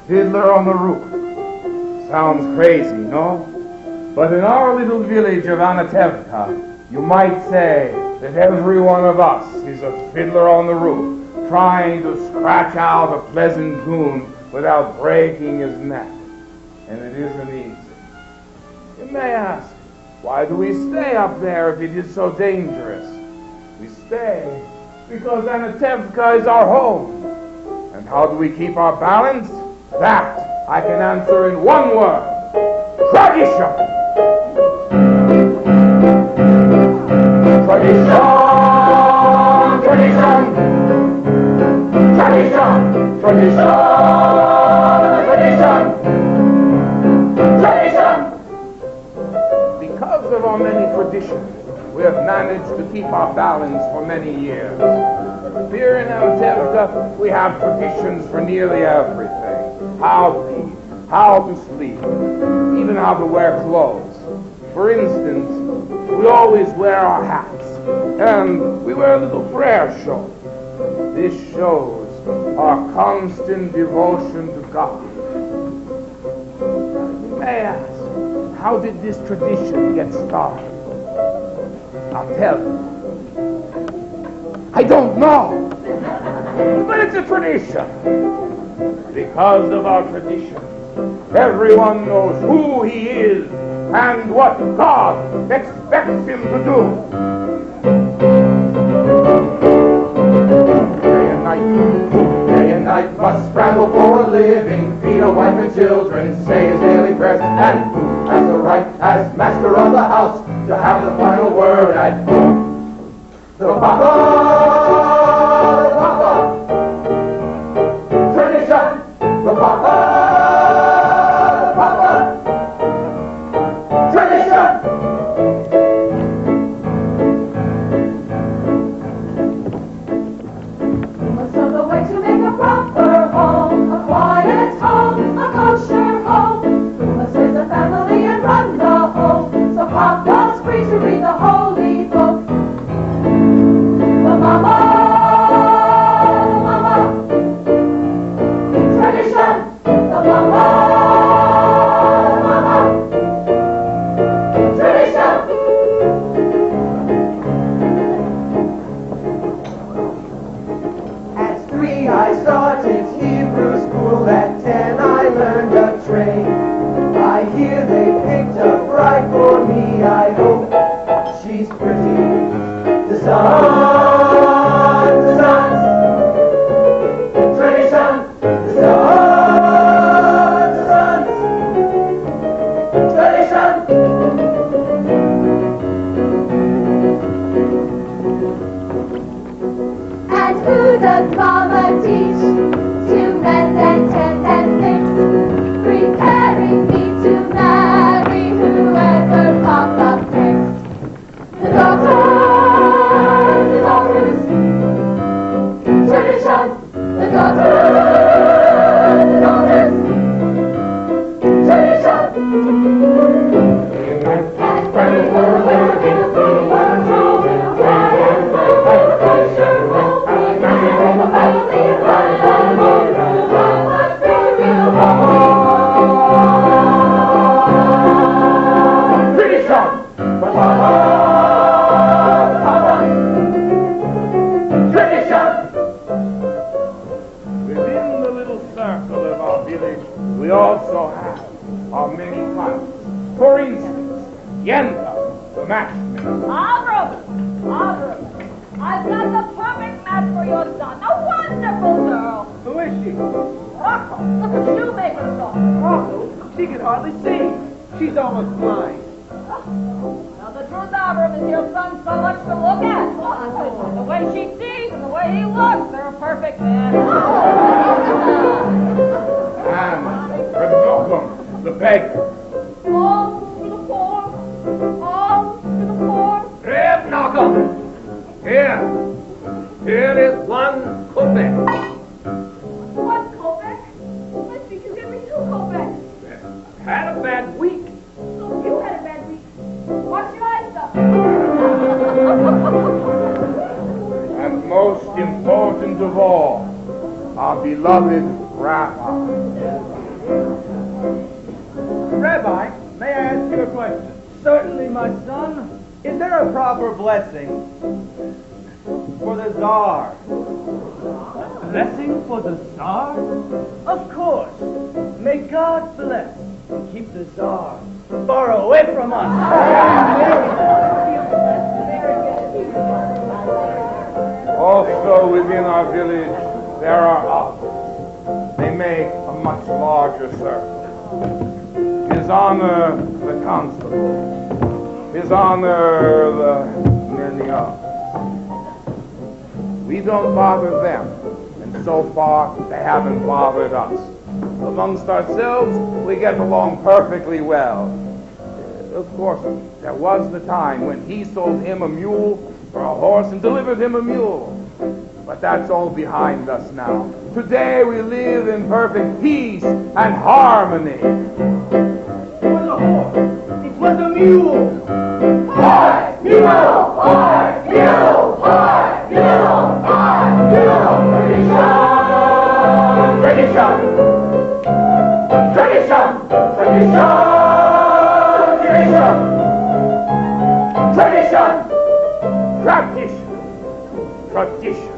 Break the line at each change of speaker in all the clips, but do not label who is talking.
Fiddler on the Roof. Sounds crazy, no? But in our little village of Anatevka, you might say that every one of us is a fiddler on the roof, trying to scratch out a pleasant tune without breaking his neck. And it isn't easy. You may ask, why do we stay up there if it is so dangerous? We stay because Anatevka is our home. And how do we keep our balance? That I can answer in one word. Tradition! Tradition! Tradition! Tradition! Tradition! Tradition! Tradition! Because of our many traditions, we have managed to keep our balance for many years. Here in Anatevka, we have traditions for nearly everything. How to eat, how to sleep, even how to wear clothes. For instance, we always wear our hats, and we wear a little prayer shawl. This shows our constant devotion to God. You may ask, how did this tradition get started? I'll tell you. I don't know, but it's a tradition. Because of our tradition, everyone knows who he is and what God expects him to do. Day and night must scramble for a living, feed a wife and children, say his daily prayers, and who has the right as master of the house to have the final word at home? The Papa! Tradition! The Papa! Most important of all, our beloved Rabbi.
Rabbi, may I ask you a question? Certainly, my son. Is there a proper blessing for the Tsar? Blessing for the Tsar? Of course. May God bless and keep the Tsar far away from us.
Also within our village there are others. They make a much larger circle. His Honor the Constable, His Honor the many others. We don't bother them, and so far they haven't bothered us. Amongst ourselves we get along perfectly well. Of course, there was the time when he sold him a mule for a horse and delivered him a mule. But that's all behind us now. Today we live in perfect peace and harmony.
It was a horse. It was a mule.
Horse, mule, horse, mule, horse, mule, horse, mule. Tradition, tradition, tradition, tradition,
Tradition, tradition.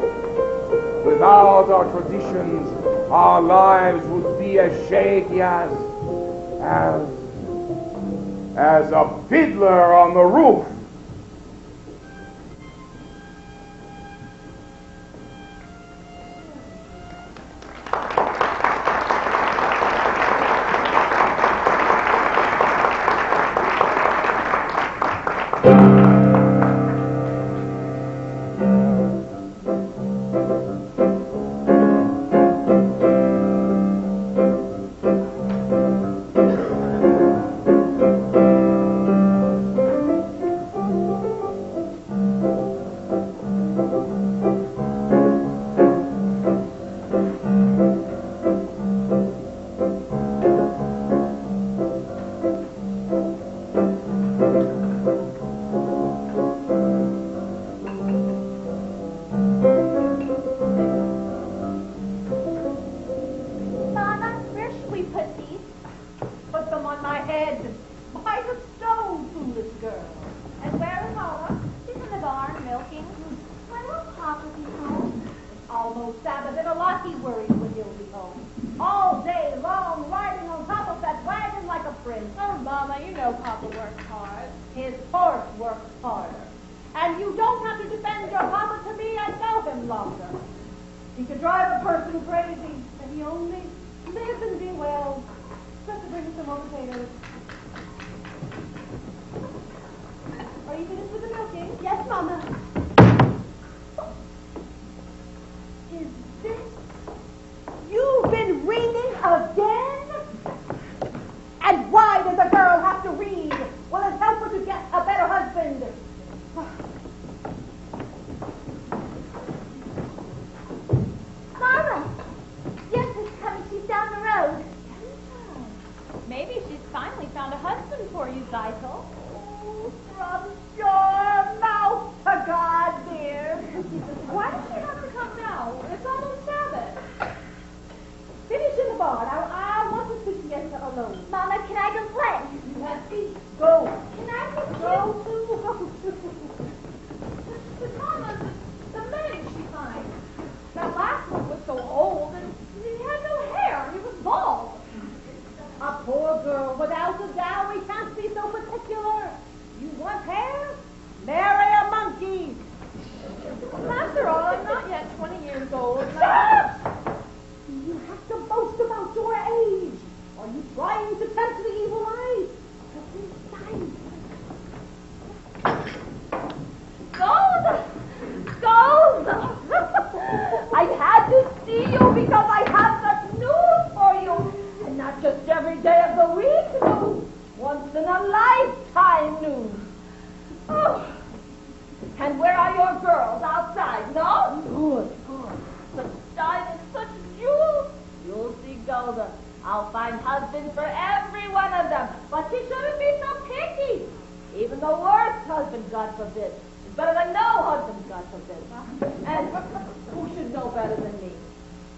Without our traditions, our lives would be as shaky as a fiddler on the roof.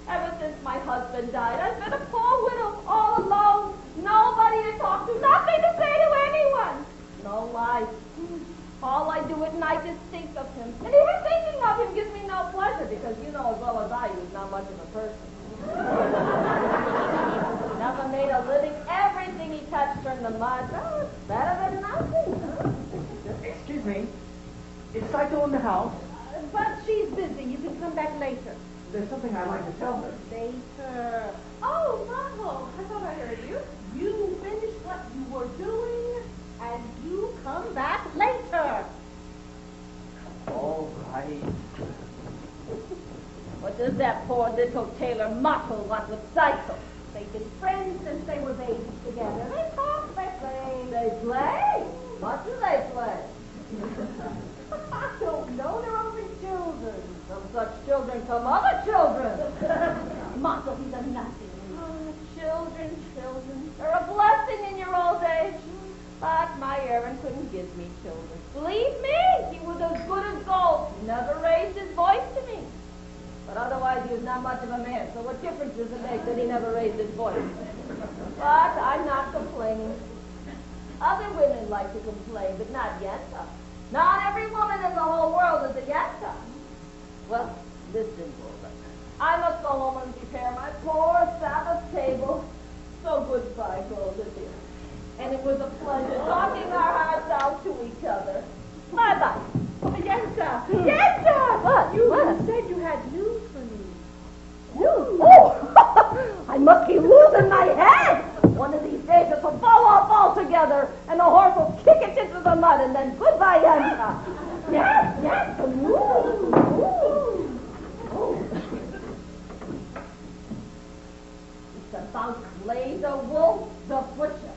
Ever since my husband died, I've been a poor widow all
All I do at night is think of him. And even thinking of him gives me no pleasure because you know as well as I he's not much of a person. Never made a living. Everything he touched turned to mud. Oh, it's better than nothing. Huh?
Excuse me. Is Saito in the house?
But she's busy. You can come back later.
There's something I'd like to tell her.
Later. Oh, Marco, I thought I heard you. You finish what you were doing, and you come back later.
All right.
What does that poor little tailor Marco want with Saito? They've been friends since they were babies together. They talk, they play. They play? What do they play? I don't know. They're only children. From such children come other children. Marco, he's a nothing. Oh, children. They're a blessing in your old age. But my Aaron couldn't give me children. Believe me, he was as good as gold. He never raised his voice to me. But otherwise, he was not much of a man. So what difference does it make that he never raised his voice? But I'm not complaining. Other women like to complain, but not Yenta. Not every woman in the whole world is a Yenta. Well, listen, Golda. I must go home and prepare my poor Sabbath table. So goodbye, Golda, dear. And it was a pleasure talking our hearts out to each other. Bye-bye.
Yenta!
What?
You
What?
said you had news for me.
News? Oh! I must be losing my head! One of these days it will fall off altogether, and the horse will kick it into the mud, and then goodbye, Yenta. Yes, the news. It's about Laser Wolf the Butcher.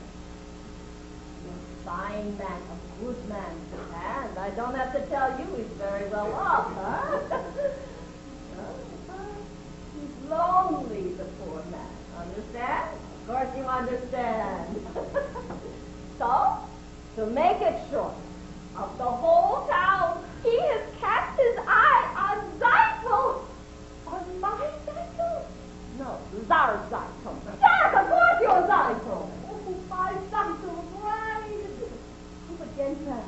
Fine man, a good man, and I don't have to tell you he's very well off, huh? He's lonely, the poor man. Understand? Of course you understand. So, to make it short, of the whole town, he has cast his eye on Zaito. On my Zaito? No, Zar Zaito. Yes, of course you're Zaito. Oh, my Zaito, right. But Yenta,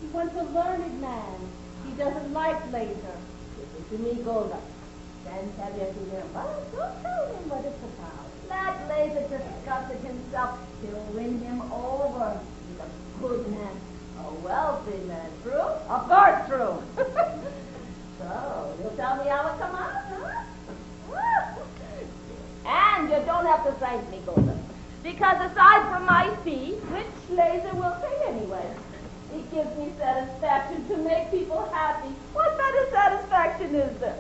he wants a learned man. He doesn't like laser. Listen to me, Golda. Then tell you to him, well, don't tell him what it's about. Let laser discuss it himself. He'll win him over. He's a good man, a wealthy man. True? Of course true. So, you'll tell me how it come out, huh? And you don't have to thank me, Golda. Because aside from my fee, which laser will pay anyway, it gives me satisfaction to make people happy. What better satisfaction is there?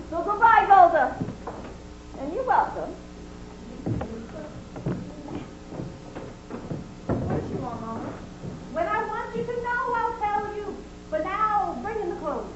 So goodbye, Golda. And you're welcome.
What you want, Mama? When I want you to know, I'll tell you. But now, bring in the clothes.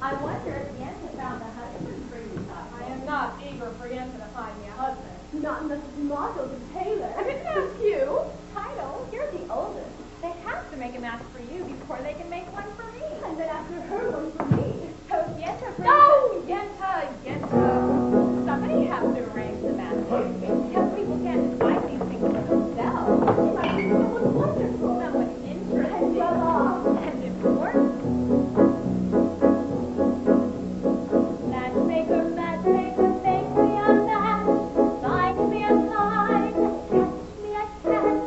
I wonder if Yenta found a husband for you.
I am not eager for Yenta to find me a husband.
Not unless it's Marco the tailor.
I didn't ask you. Title, you're the oldest. They have to make a match for you before they can make one for me.
And then after her, one for me.
So Yenta brings
No!
Yenta. Somebody has to arrange the match. Because people can't decide these things for themselves.
She might be someone wonderful.
Someone interesting
well off.
and important. Matchmaker, matchmaker, make me a match. Find me a line, catch me a cat.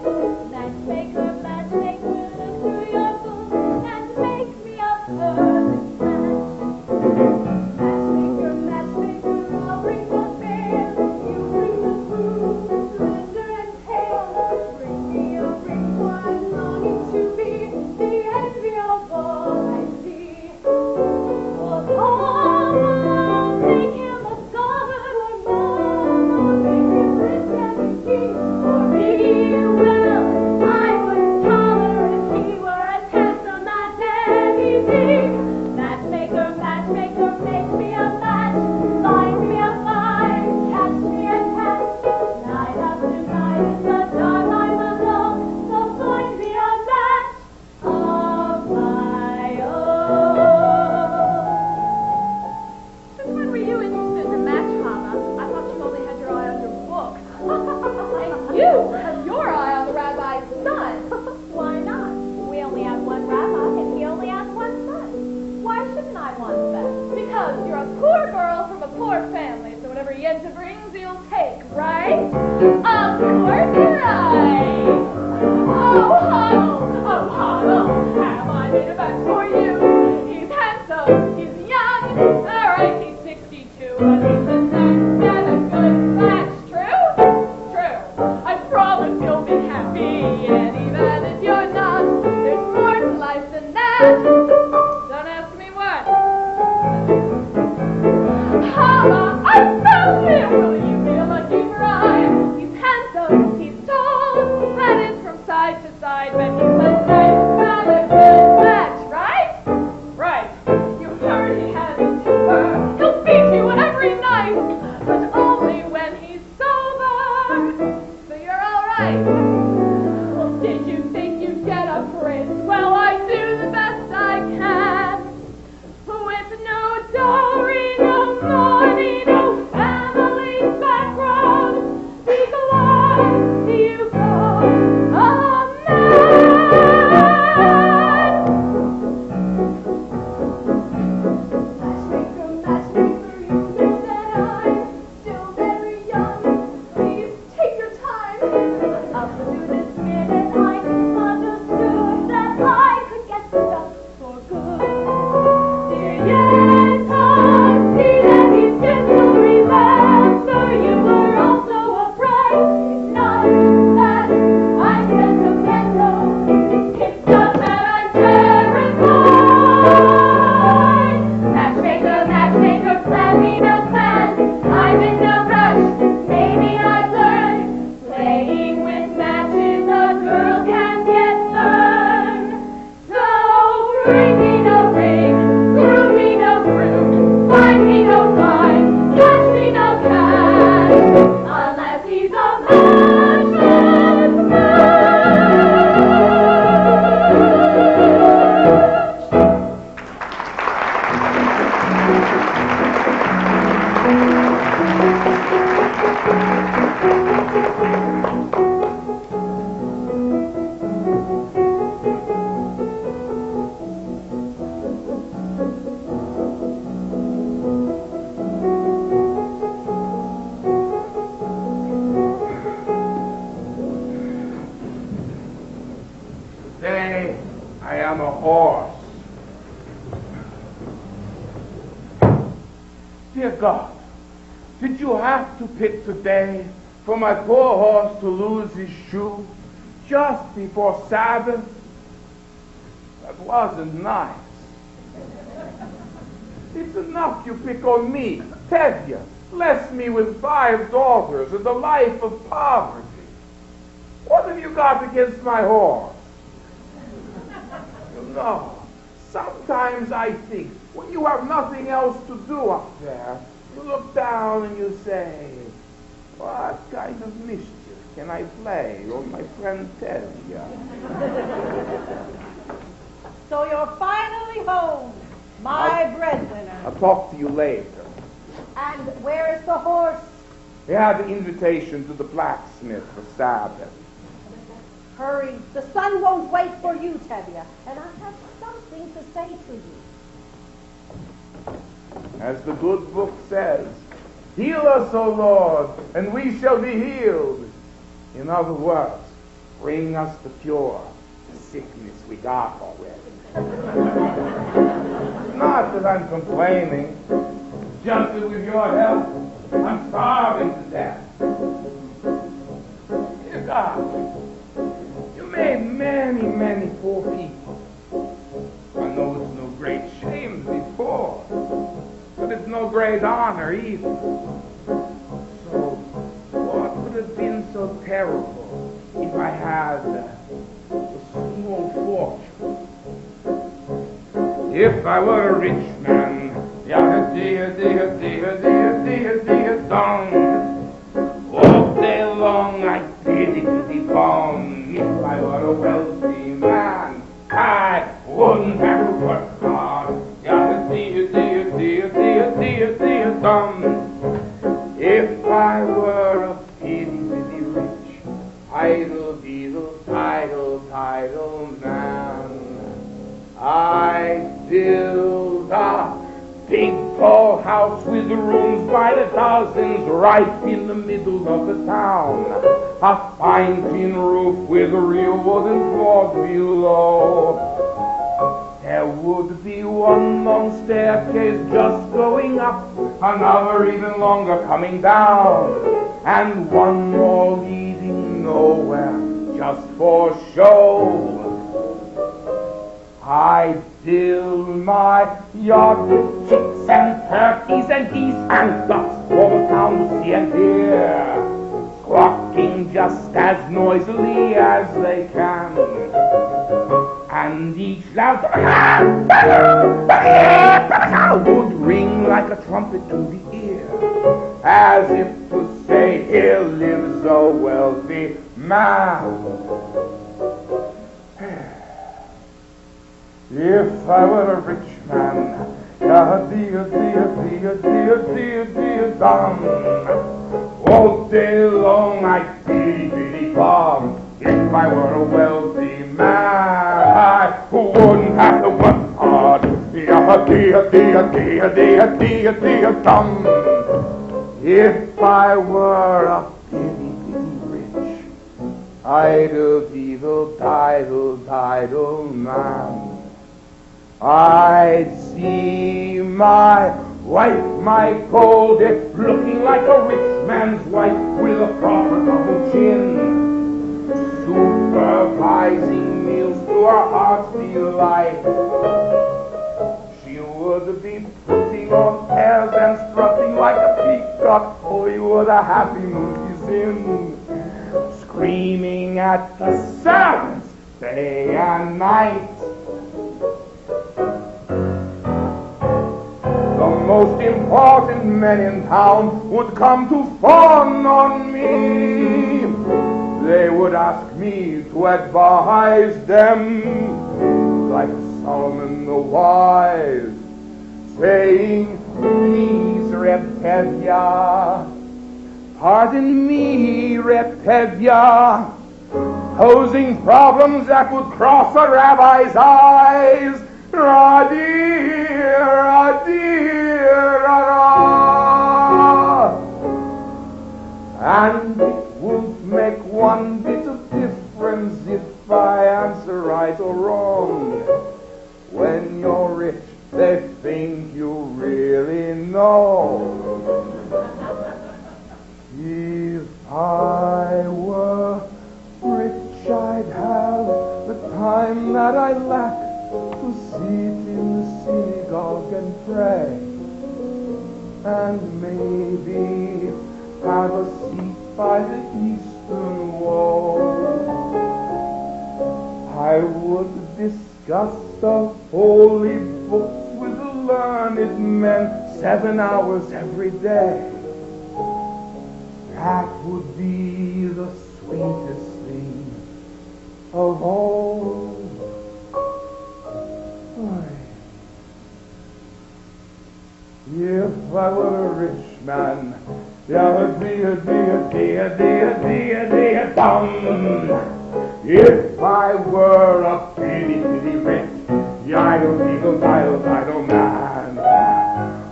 Matchmaker, matchmaker, look through your book and You have your eye on the rabbi's son.
Why not? We only have one rabbi, and he only has one son. Why shouldn't I want that?
Because you're a poor girl from a poor family, so whatever Yenta brings, you'll take, right? Of course you're right. Oh, Huddle, have I made a bet for you? He's handsome, he's young, all right, he's 62, but he's the next and a good match. True? True. I promise you'll be happy, and even if you're not, there's more to life than that. Don't ask me what. I found him! Will you be a lucky bride? He's handsome, he's tall, that is from side to side, but he's a nice man, a good match, right? Right. You heard he has a temper. He'll beat you every night, but only when he's sober. So you're all right. Well, did you think you'd get a prince? Well, I do the best I can. With no dowry, no money, no family background, be glad you got a man. Matchmaker, you think that I'm still very young? Please take your time. Up to this minute, I understood that I could get stuck for good. Yes, I see that he's gentle, remember you were also a bride. It's not that I'm sentimental, it's just that I'm terrified. Matchmaker, plan me no plan, I'm in no rush, maybe I've learned, playing with matches a girl can get burned. So bring me no ring, groom me no groom, find me no bride, catch me no cat, unless he's a matchless man.
Today, I am a horse. Dear God, did you have to pick today for my poor horse to lose his shoe just before Sabbath? That wasn't nice. It's enough you pick on me, Tevye, bless me with 5 daughters and a life of poverty. What have you got against my horse? You know, sometimes I think when you have nothing else to do up there, you look down and you say, what kind of mischief can I play on my friend Tevye?
So you're finally home, my breadwinner.
I'll talk to you later.
And where's the horse?
He had the invitation to the blacksmith for Sabbath.
Hurry, the sun won't wait for you, Tevye, and I have something to say to you.
As the good book says, heal us, O Lord, and we shall be healed. In other words, bring us the cure. The sickness we got already. Not that I'm complaining, just that with your help, I'm starving to death. Dear God, you made many, many poor people. I know it's no great shame to be poor, but it's no great honor either. So, what would have been so terrible if I had a small fortune? If I were a rich man, all day long I'd pity bomb. If I were a wealthy man, I wouldn't have to work hard. If I were a pity rich, Idle, diesel, tidal man. I build a big tall house with rooms by the dozens right in the middle of the town. A fine tin roof with real wooden floors below. There would be one long staircase just going up, another even longer coming down, and one more leading nowhere just for show. I build my yard with chicks and turkeys and geese and ducks for the town to see and hear, squawking just as noisily as they can. And each loud would ring like a trumpet to the ear, as if to say, here lives a wealthy man. If I were a rich man, all day long I'd be farm. If I were a wealthy man, I wouldn't have to work hard. If I were a bitty rich, idle, tidal man, I'd see my wife, my Goldie, looking like a rich man's wife with a proper double chin, supervising meals to our heart's delight. She would be putting on airs and strutting like a peacock, only with a happy mood she's in, screaming at the servants day and night. The most important men in town would come to fawn on me. They would ask me to advise them, like Solomon the Wise, saying, please, Reb Tevya, pardon me, Reb Tevya, posing problems that would cross a rabbi's eyes. And it won't make one bit of difference if I answer right or wrong. When you're rich, they think you really know. If I were rich, I'd have the time that I lack to sit in the synagogue and pray, and maybe have a seat by the eastern wall. I would discuss the holy books with the learned men 7 hours every day. That would be the sweetest thing of all. If I were a rich man, if I were a pretty rich, idle man,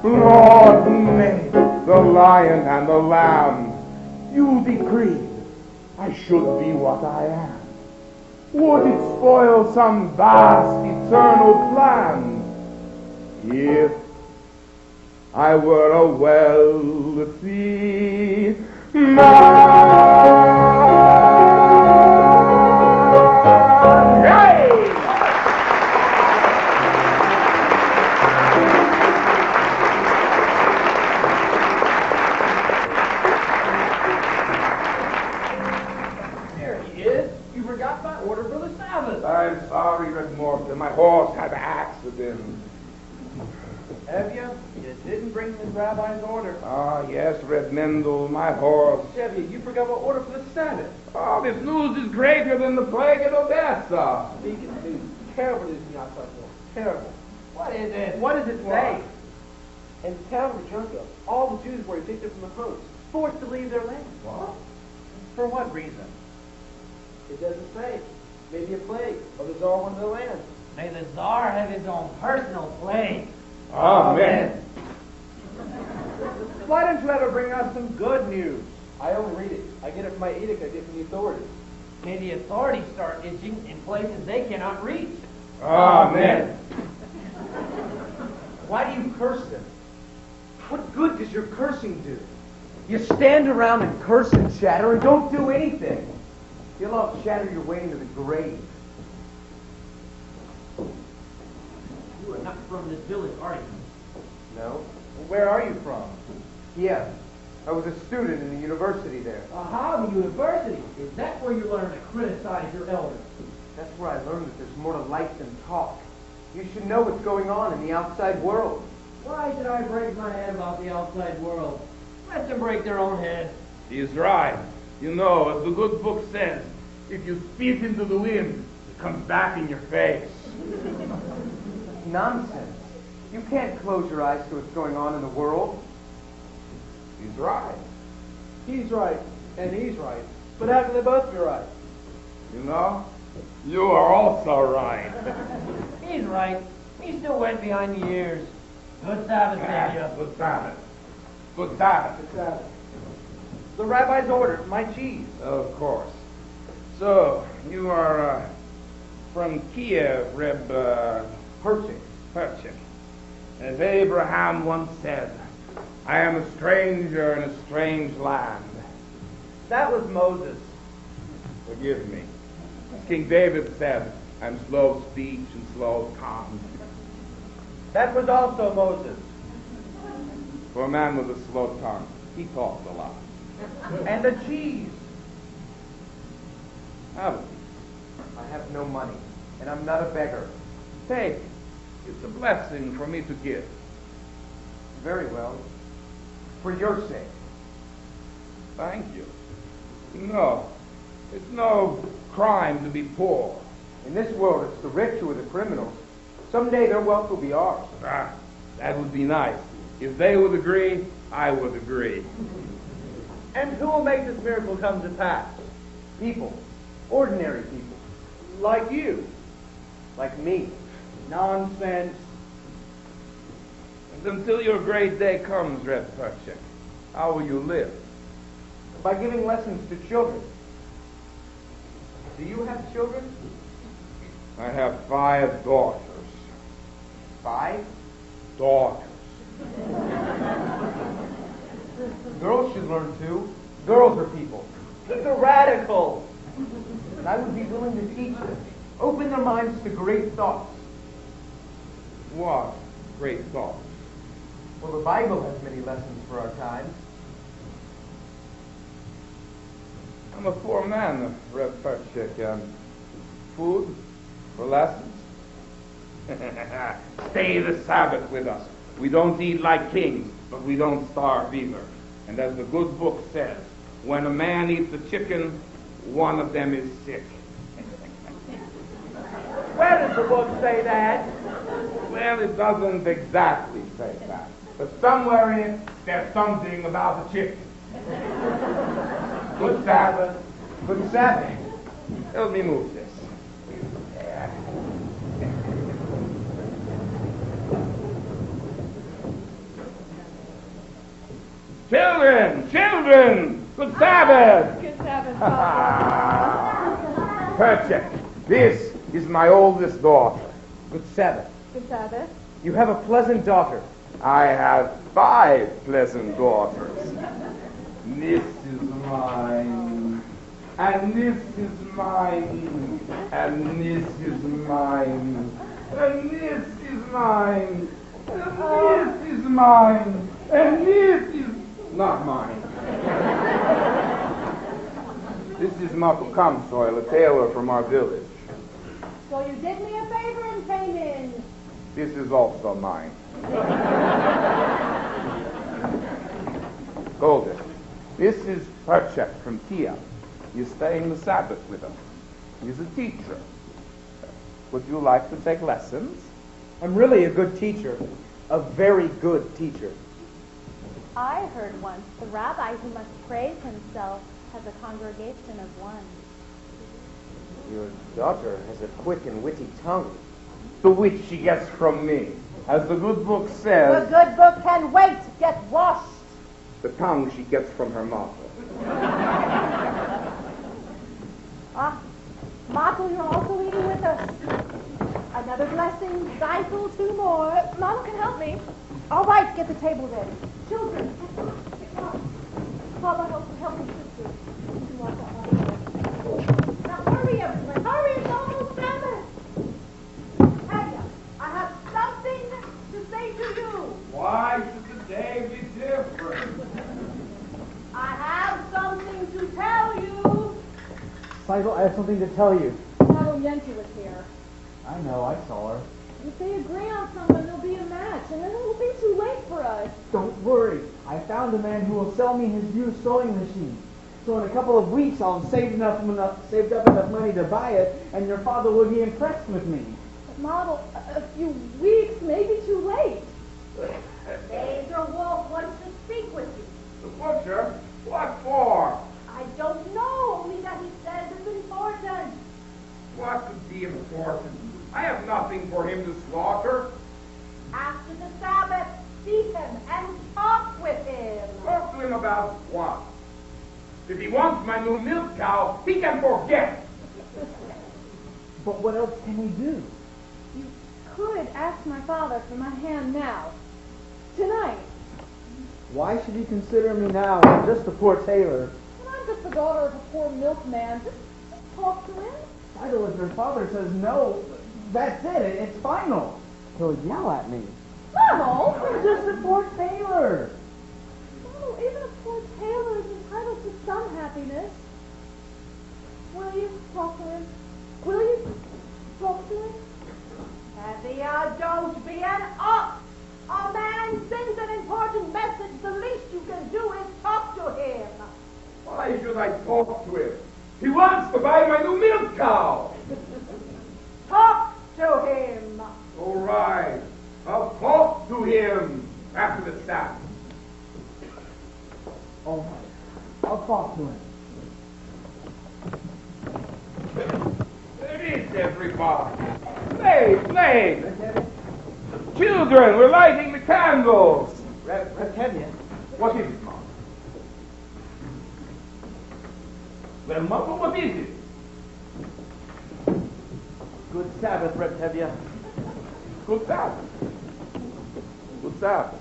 Lord, who made the lion and the lamb, you decreed I should be what I am. Would it spoil some vast eternal plan if I were a wealthy man? Hey!
There he is. You forgot my order for the Sabbath.
I'm sorry, Red Morgan. My horse had an accident.
Have you? You didn't bring the rabbi's order.
Ah, yes, Red Mendel, my horse.
Chevy, you forgot what order for the Sabbath.
Oh, this news is greater than the plague at Odessa.
Speaking of news, terrible news from outside the world. Terrible. What is it? What does it say? In the town of Rajunka, all the Jews were evicted from the homes, forced to leave their land.
What?
For what reason? It doesn't say. Maybe a plague, or the Tsar wanted the land.
May the Tsar have his own personal plague.
Amen.
Why don't you ever bring us some good news? I only read it. I get it from my edict I get from the authorities.
May the authorities start itching in places they cannot reach.
Amen.
Why do you curse them? What good does your cursing do? You stand around and curse and chatter and don't do anything. You'll all chatter your way into the grave.
You are not from this village, are you?
No. Well, where are you from? Yeah. I was a student in the university there.
Aha, the university. Is that where you learn to criticize your elders?
That's where I learned that there's more to life than talk. You should know what's going on in the outside world.
Why should I break my head about the outside world? Let them break their own head.
He's right. You know, as the good book says, if you spit into the wind, it comes back in your face.
Nonsense. You can't close your eyes to what's going on in the world.
He's right.
He's right, and he's right. But how can they both be right?
You know, you are also right.
He's right. He's still wet behind the ears. Good Sabbath, Savior.
Good Sabbath. Good Sabbath.
Good Sabbath. The rabbi's ordered my cheese.
Of course. So, you are from Kiev, Reb
Perchik.
Perchik. As Abraham once said, I am a stranger in a strange land.
That was Moses.
Forgive me. As King David said, I'm slow of speech and slow of tongue.
That was also Moses.
For a man with a slow tongue, he talks a lot.
And the cheese.
Have it.
I have no money, and I'm not a beggar.
Take. It's a blessing for me to give.
Very well. For your sake.
Thank you. No, it's no crime to be poor.
In this world, it's the rich who are the criminals. Someday their wealth will be ours.
Ah, that would be nice. If they would agree, I would agree.
And who will make this miracle come to pass? People. Ordinary people. Like you. Like me. Nonsense.
And until your great day comes, Reb Perchik, how will you live?
By giving lessons to children. Do you have children?
I have 5 daughters.
5?
Daughters.
Girls should learn too. Girls are people. The radicals. And I would be willing to teach them. Open their minds to great thoughts.
What great thoughts?
Well, the Bible has many lessons for our times.
I'm a poor man, Reb Perchik. Food for lessons? Stay the Sabbath with us. We don't eat like kings, but we don't starve either. And as the good book says, when a man eats a chicken, one of them is sick.
Where does the book say that?
Well, it doesn't exactly say that. But somewhere in it, there's something about the chicken. Good Sabbath.
Good Sabbath.
Let me move this. There. Children! Children! Good Sabbath!
Good Sabbath, Papa.
Perchik, this is my oldest daughter.
Good Sabbath.
Good Sabbath.
You have a pleasant daughter.
I have 5 pleasant daughters. This is mine, and this is mine, and this is mine, and this is mine, and this is mine, and this is not mine. This is Mako Kamsoil, a tailor from our village.
So you did me a favor and came in.
This is also mine. Golden. This is Perchik from Kiev. He's staying the Sabbath with us. He's a teacher. Would you like to take lessons?
I'm really a good teacher. A very good teacher.
I heard once the rabbi who must praise himself has a congregation of one.
Your daughter has a quick and witty tongue.
The which she gets from me. As the good book
The
says,
good book can wait, get washed.
the tongue she gets from her mother.
Martel, you're also eating with us. Another blessing, Zykel, 2 more.
Mama can help me.
All right, get the table ready. Children, Papa, help your sister. You want that one? Now hurry, everyone. Hurry, it's almost 7. Tanya, I have something to say to you.
Why should the day be different?
I have something to tell you.
Cycle, I have something to tell you.
Mama Yankee was here.
I know, I saw her.
If they agree on something, there'll be a match, and then it'll be too late for us.
Don't worry. I found a man who will sell me his used sewing machine. So in a couple of weeks, I'll have saved up enough money to buy it, and your father will be impressed with me.
But Mama, a few weeks may be too late.
Major Wolf wants to speak with you.
The butcher? What for?
I don't know, only that he says it's important.
What could be important? I have nothing for him to slaughter.
After the Sabbath, see him and talk with him.
Talk to him about what? If he wants my new milk cow, he can forget.
But what else can we do?
You could ask my father for my hand now. Tonight.
Why should he consider me now? I'm just a poor tailor.
And I'm just the daughter of a poor milkman. Just talk to him.
Cycle, if your father says no, that's it. It's final. He'll yell at me.
Mama!
I'm just a poor tailor.
Oh, even a poor tailor is entitled to some happiness. Will you talk to him? Will you talk to him?
Tavia, don't be an ox. A man sends an important message. The least you can do is talk to him.
Why should I talk to him? He wants to buy my new milk cow.
Talk to him.
All right. I'll talk to him after the Sabbath.
All right. I'll talk to him.
There is everybody. Slave. Children, we're lighting the candles.
Retevia.
What is it, Mom? Well, Mother, what is it?
Good Sabbath, Retevia.
Good Sabbath. Good Sabbath.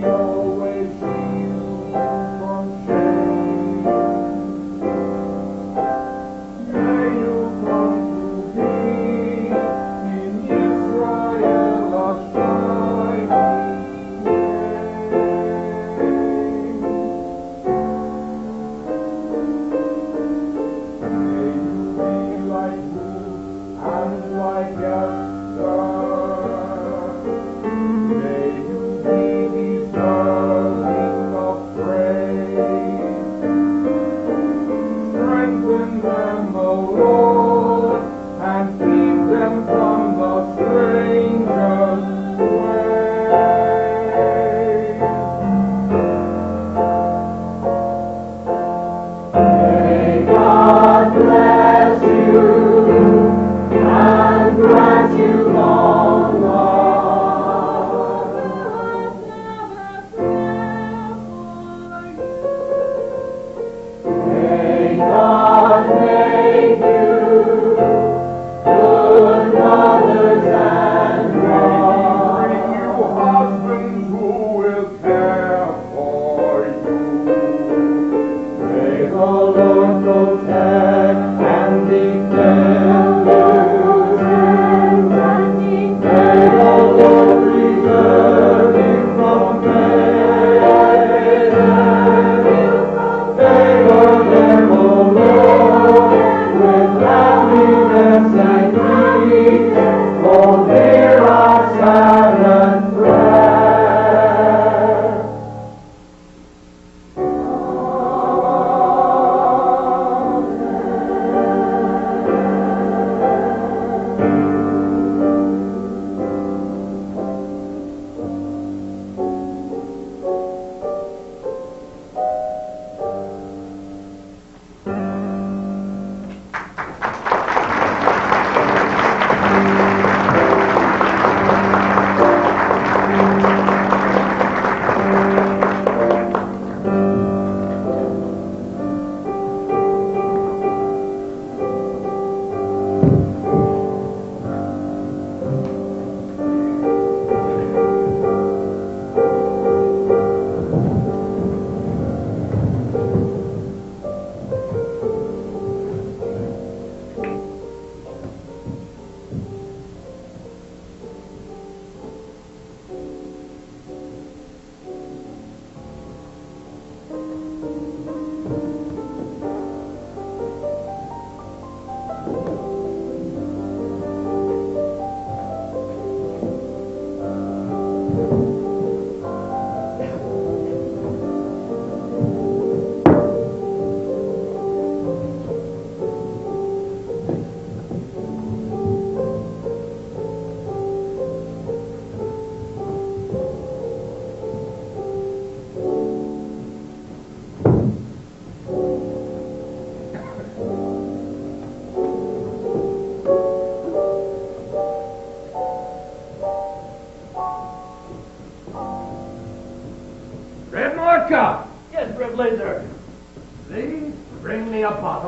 Always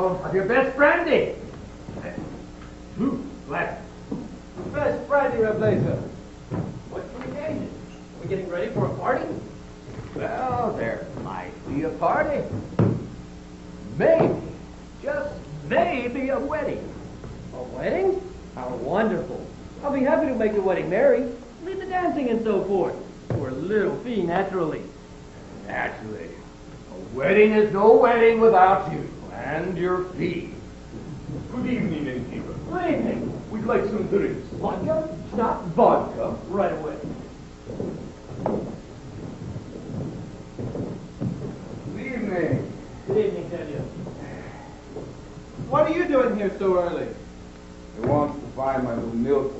of your best brandy. Glad.
Best brandy, Reblazer.
What's the occasion? We getting ready for a party?
Well, there might be a party. Maybe, just maybe a wedding.
A wedding? How wonderful. I'll be happy to make the wedding merry. Lead the dancing and so forth. For a little fee, naturally.
Naturally. A wedding is no wedding without you and your fee.
Good evening, innkeeper.
Good evening.
We'd like some drinks.
Vodka? Stop vodka right away.
Good evening.
Good evening, Teddy.
What are you doing here so early?
He wants to buy my new milk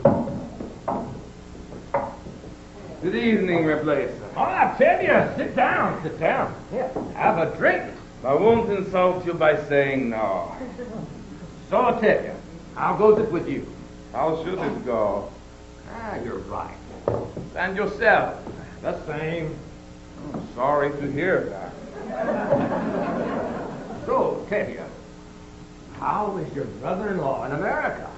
cow. Good evening, Reblazer.
I tell you, sit down, sit down. Here, have a drink.
I won't insult you by saying no.
So I'll tell you, how goes it with you?
How should it go?
You're right.
And yourself?
The same.
I'm sorry to hear that.
So, tell you, how is your brother-in-law in America?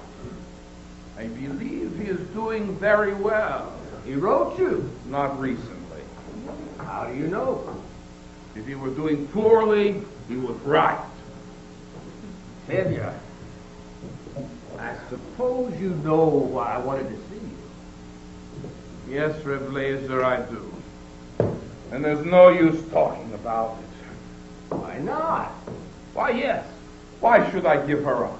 I believe he is doing very well.
He wrote you.
Not recently.
How do you know?
If he were doing poorly, he would write.
Tell you, I suppose you know why I wanted to see you.
Yes, Reblazer, I do. And there's no use talking about it.
Why not?
Why, yes. Why should I give her up?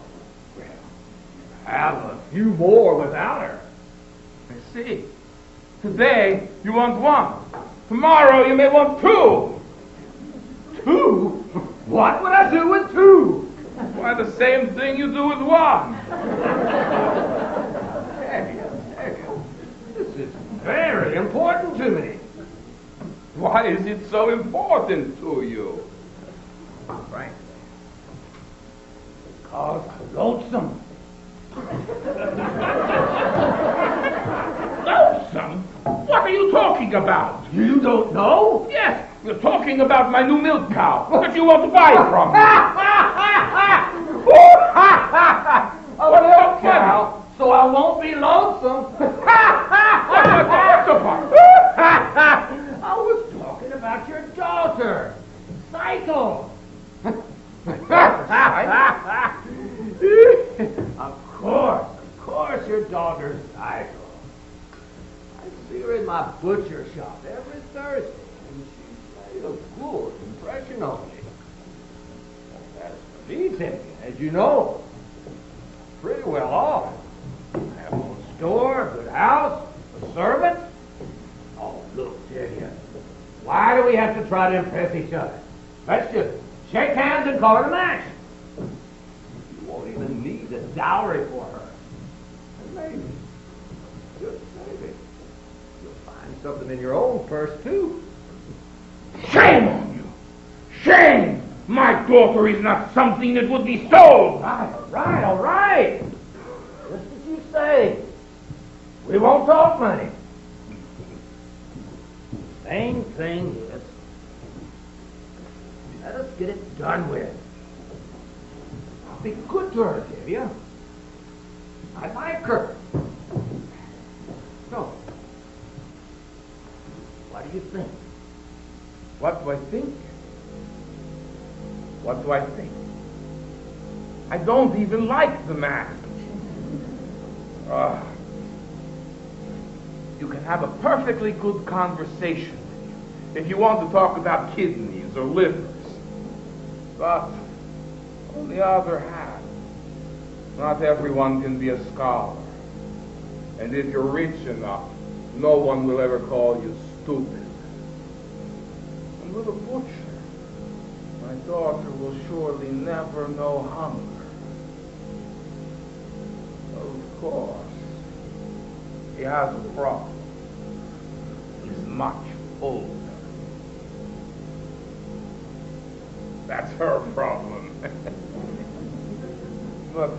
Have a few more without her.
I see. Today, you want one. Tomorrow, you may want two.
Two? What would I do with two?
Why, the same thing you do with one.
This is very important to me.
Why is it so important to you?
Frankly, because I'm lonesome.
Lonesome? What are you talking about?
You don't know?
Yes, you're talking about my new milk cow that you want to buy from me.
A milk cow, so I won't be lonesome.
What's the fun?
I was talking about your daughter, Cycle. Of course, your daughter's Cycle. I see her in my butcher shop every Thursday, and she's made a good impression on me. As for me, Timmy, as you know, pretty well off. I have a store, a good house, a servant. Oh, look, Timmy, why do we have to try to impress each other? Let's just shake hands and call it a match. You won't even need a dowry for her. And maybe, just maybe, you'll find something in your own purse, too.
Shame on you! Shame! My daughter is not something that would be sold!
All right. Just as you say. We won't talk money. Main thing is, let us get it done with. I'll be good to her, Divya. I like her. So, what do you think?
What do I think? What do I think? I don't even like the man. You can have a perfectly good conversation with you if you want to talk about kidneys or livers. But, on the other hand, not everyone can be a scholar. And if you're rich enough, no one will ever call you stupid. And with a butcher, my daughter will surely never know hunger. Of course, he has a problem. He's much older. That's her problem. But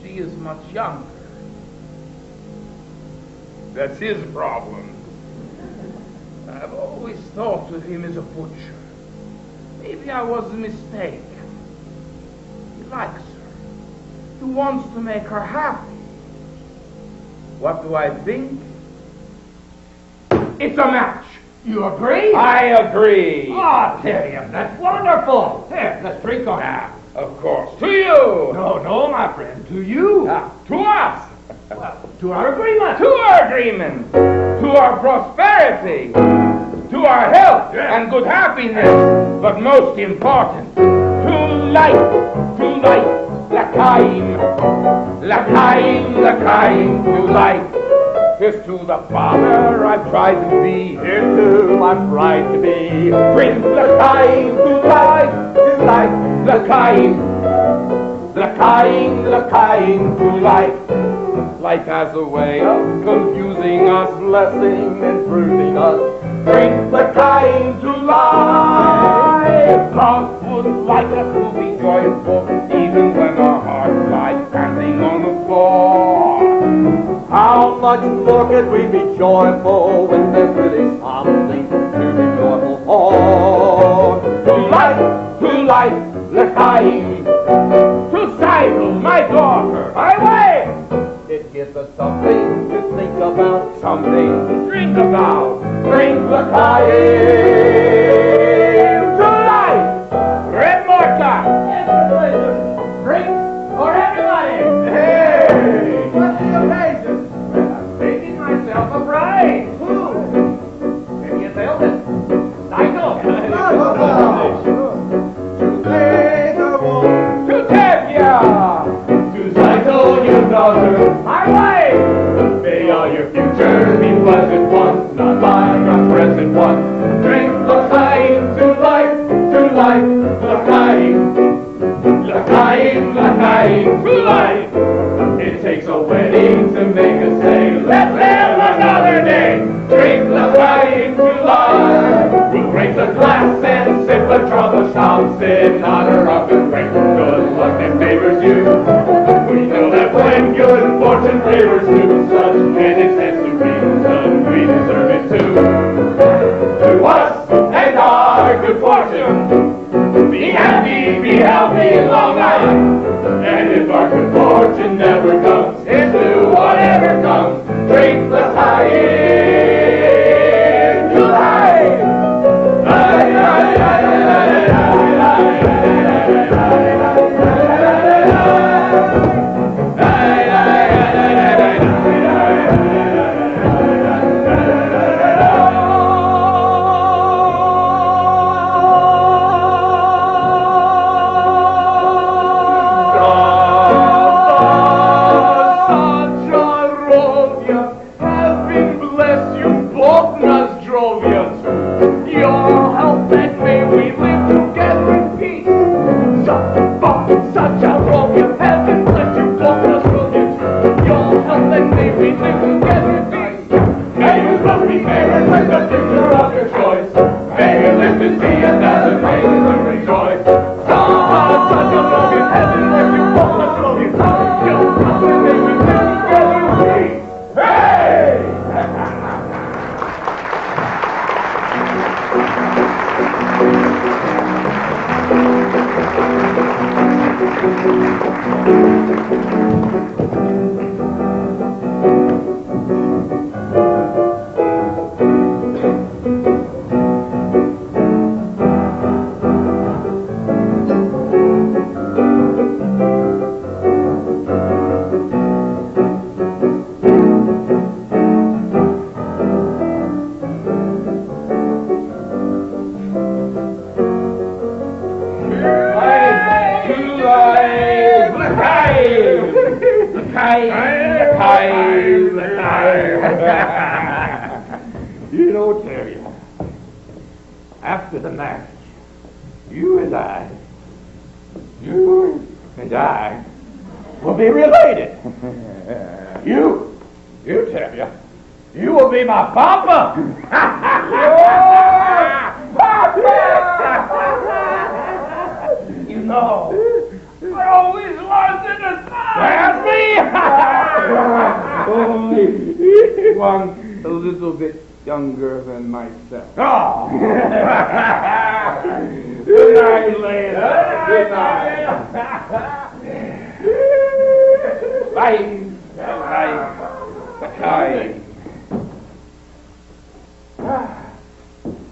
she is much younger. That's his problem. I've always thought of him as a butcher. Maybe I was a mistake. He likes her. He wants to make her happy. What do I think? It's a match.
You agree?
I agree.
Ah, William, that's wonderful. Here, let's drink on it.
Of course. To you.
No, my friend, to you.
To us.
Well, to our agreement.
To our agreement. To our prosperity. To our health and good happiness. But most important, to life. To life. L'chaim. L'chaim, l'chaim, to life. Here's to the father I've tried to be.
Here's to I'm tried to be.
Drink l'chaim, to life, to life. L'chaim. L'chaim, l'chaim, to life. Life has a way of confusing us, blessing and bruising us. Drink l'chaim to life. Love would like us to be joyful, even when our hearts lie panting on the floor.
How much more could we be joyful when there's really something to be joyful for?
To life, l'chaim. To Sidle, my daughter, my wife.
It gives us something to think about,
Something to drink about. Drink l'chaim to life. Red Morta.
Drink for everybody!
Hey.
What's the occasion? I'm making myself a bride. Who? Maybe it's Elvis. Nigel.
To Tevya.
To cycle your daughter,
My wife.
may all your futures be pleasant ones, not like a present one. Drink l'chaim to life, l'chaim, l'chaim, l'chaim to life. It takes a wedding to make us say, let's have another day. Drink l'chaim to life. We'll raise a glass and sip a trouble shams in honor of the great good luck that favors you. We know that when good fortune favors you, such can extend to reason, we deserve it too. To us and our good fortune, be happy, be healthy, long life. And if our good fortune never comes, into whatever comes, drink the time to life. You know, Terry, after the marriage, you and I will be related. You Terry, you will be my papa.
You know, I always wanted a son.
That's me.
One a little bit younger than myself.
Oh.
Good night, ladies. Good night. Bye. Bye.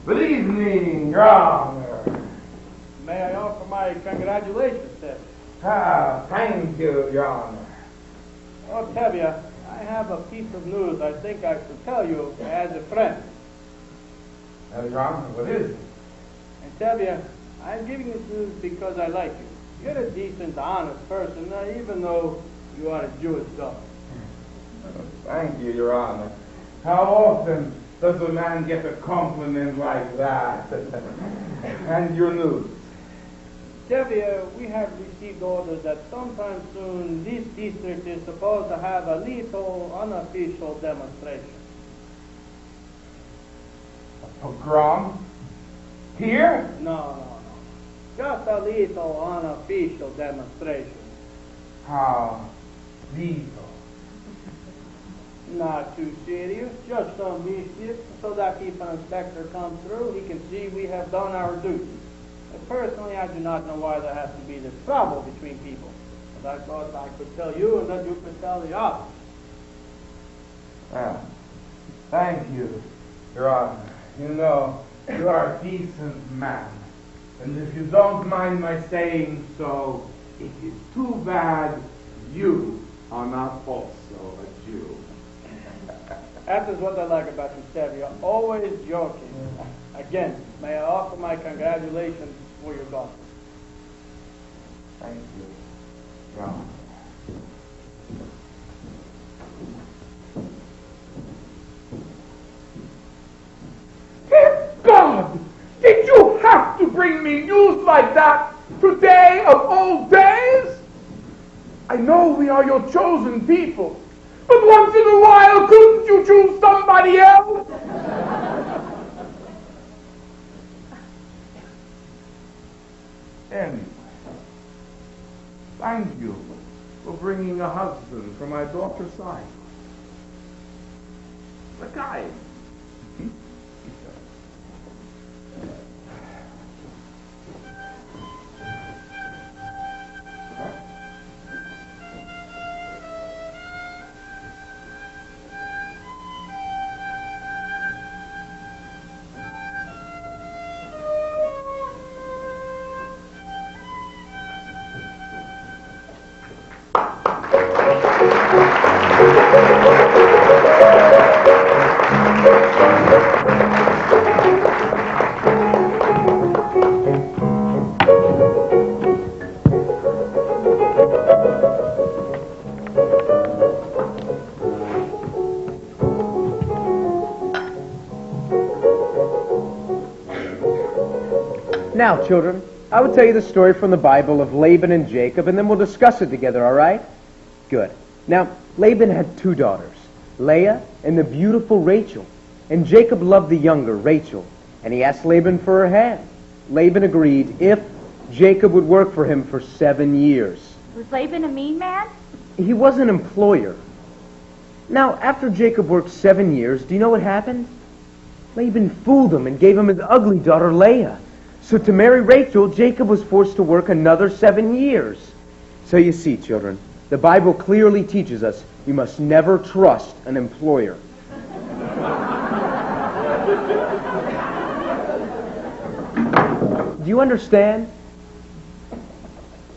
Good evening, Your Honor.
May I offer my congratulations, Tevye?
Thank you, Your Honor.
Oh, Tevye, I have a piece of news I think I should tell you as a friend.
Your Honor, what is it?
And Tevye, I'm giving this news because I like you. You're a decent, honest person, even though you are a Jewish dog.
Thank you, Your Honor. How often does a man get a compliment like that? And your news?
Tevye, we have received orders that sometime soon this district is supposed to have a little unofficial demonstration.
A pogrom? Here?
No. Just a little unofficial demonstration.
How little?
Not too serious, just some mischief, so that if an inspector comes through, he can see we have done our duty. Personally, I do not know why there has to be this trouble between people. But I thought I could tell you and then you could tell the others.
Thank you, Your Honor. You know, you are a decent man. And if you don't mind my saying so, it is too bad you are not also a Jew.
That is what I like about you, Tevye. Always joking. Again, may I offer my congratulations for your daughter.
Thank you, Your Honor. Dear God! Did you have to bring me news like that today of all days? I know we are your chosen people, but once in a while couldn't you choose somebody else? Anyway, thank you for bringing a husband from my daughter's side. The guy.
Now, children, I will tell you the story from the Bible of Laban and Jacob, and then we'll discuss it together, all right? Good. Now, Laban had 2 daughters, Leah and the beautiful Rachel. And Jacob loved the younger, Rachel, and he asked Laban for her hand. Laban agreed if Jacob would work for him for 7 years.
Was Laban a mean man?
He was an employer. Now, after Jacob worked 7 years, do you know what happened? Laban fooled him and gave him his ugly daughter, Leah. So to marry Rachel, Jacob was forced to work another 7 years. So you see, children, the Bible clearly teaches us you must never trust an employer. Do you understand?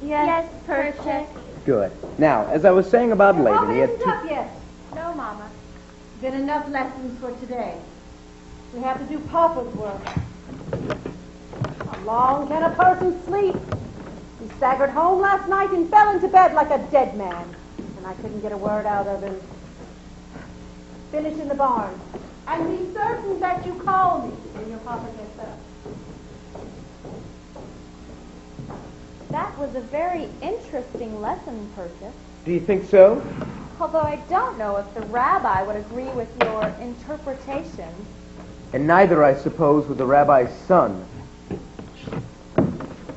Yes, Perchik.
Good. Now, as I was saying about Laban, he had
Nobody's
2...
up yet.
No, Mama.
Been enough lessons for today. We have to do Papa's work. How long can a person sleep? He staggered home last night and fell into bed like a dead man. And I couldn't get a word out of him. Finish in the barn. And be certain that you call me when your Papa gets up.
That was a very interesting lesson, Perchik.
Do you think so?
Although I don't know if the rabbi would agree with your interpretation.
And neither, I suppose, would the rabbi's son.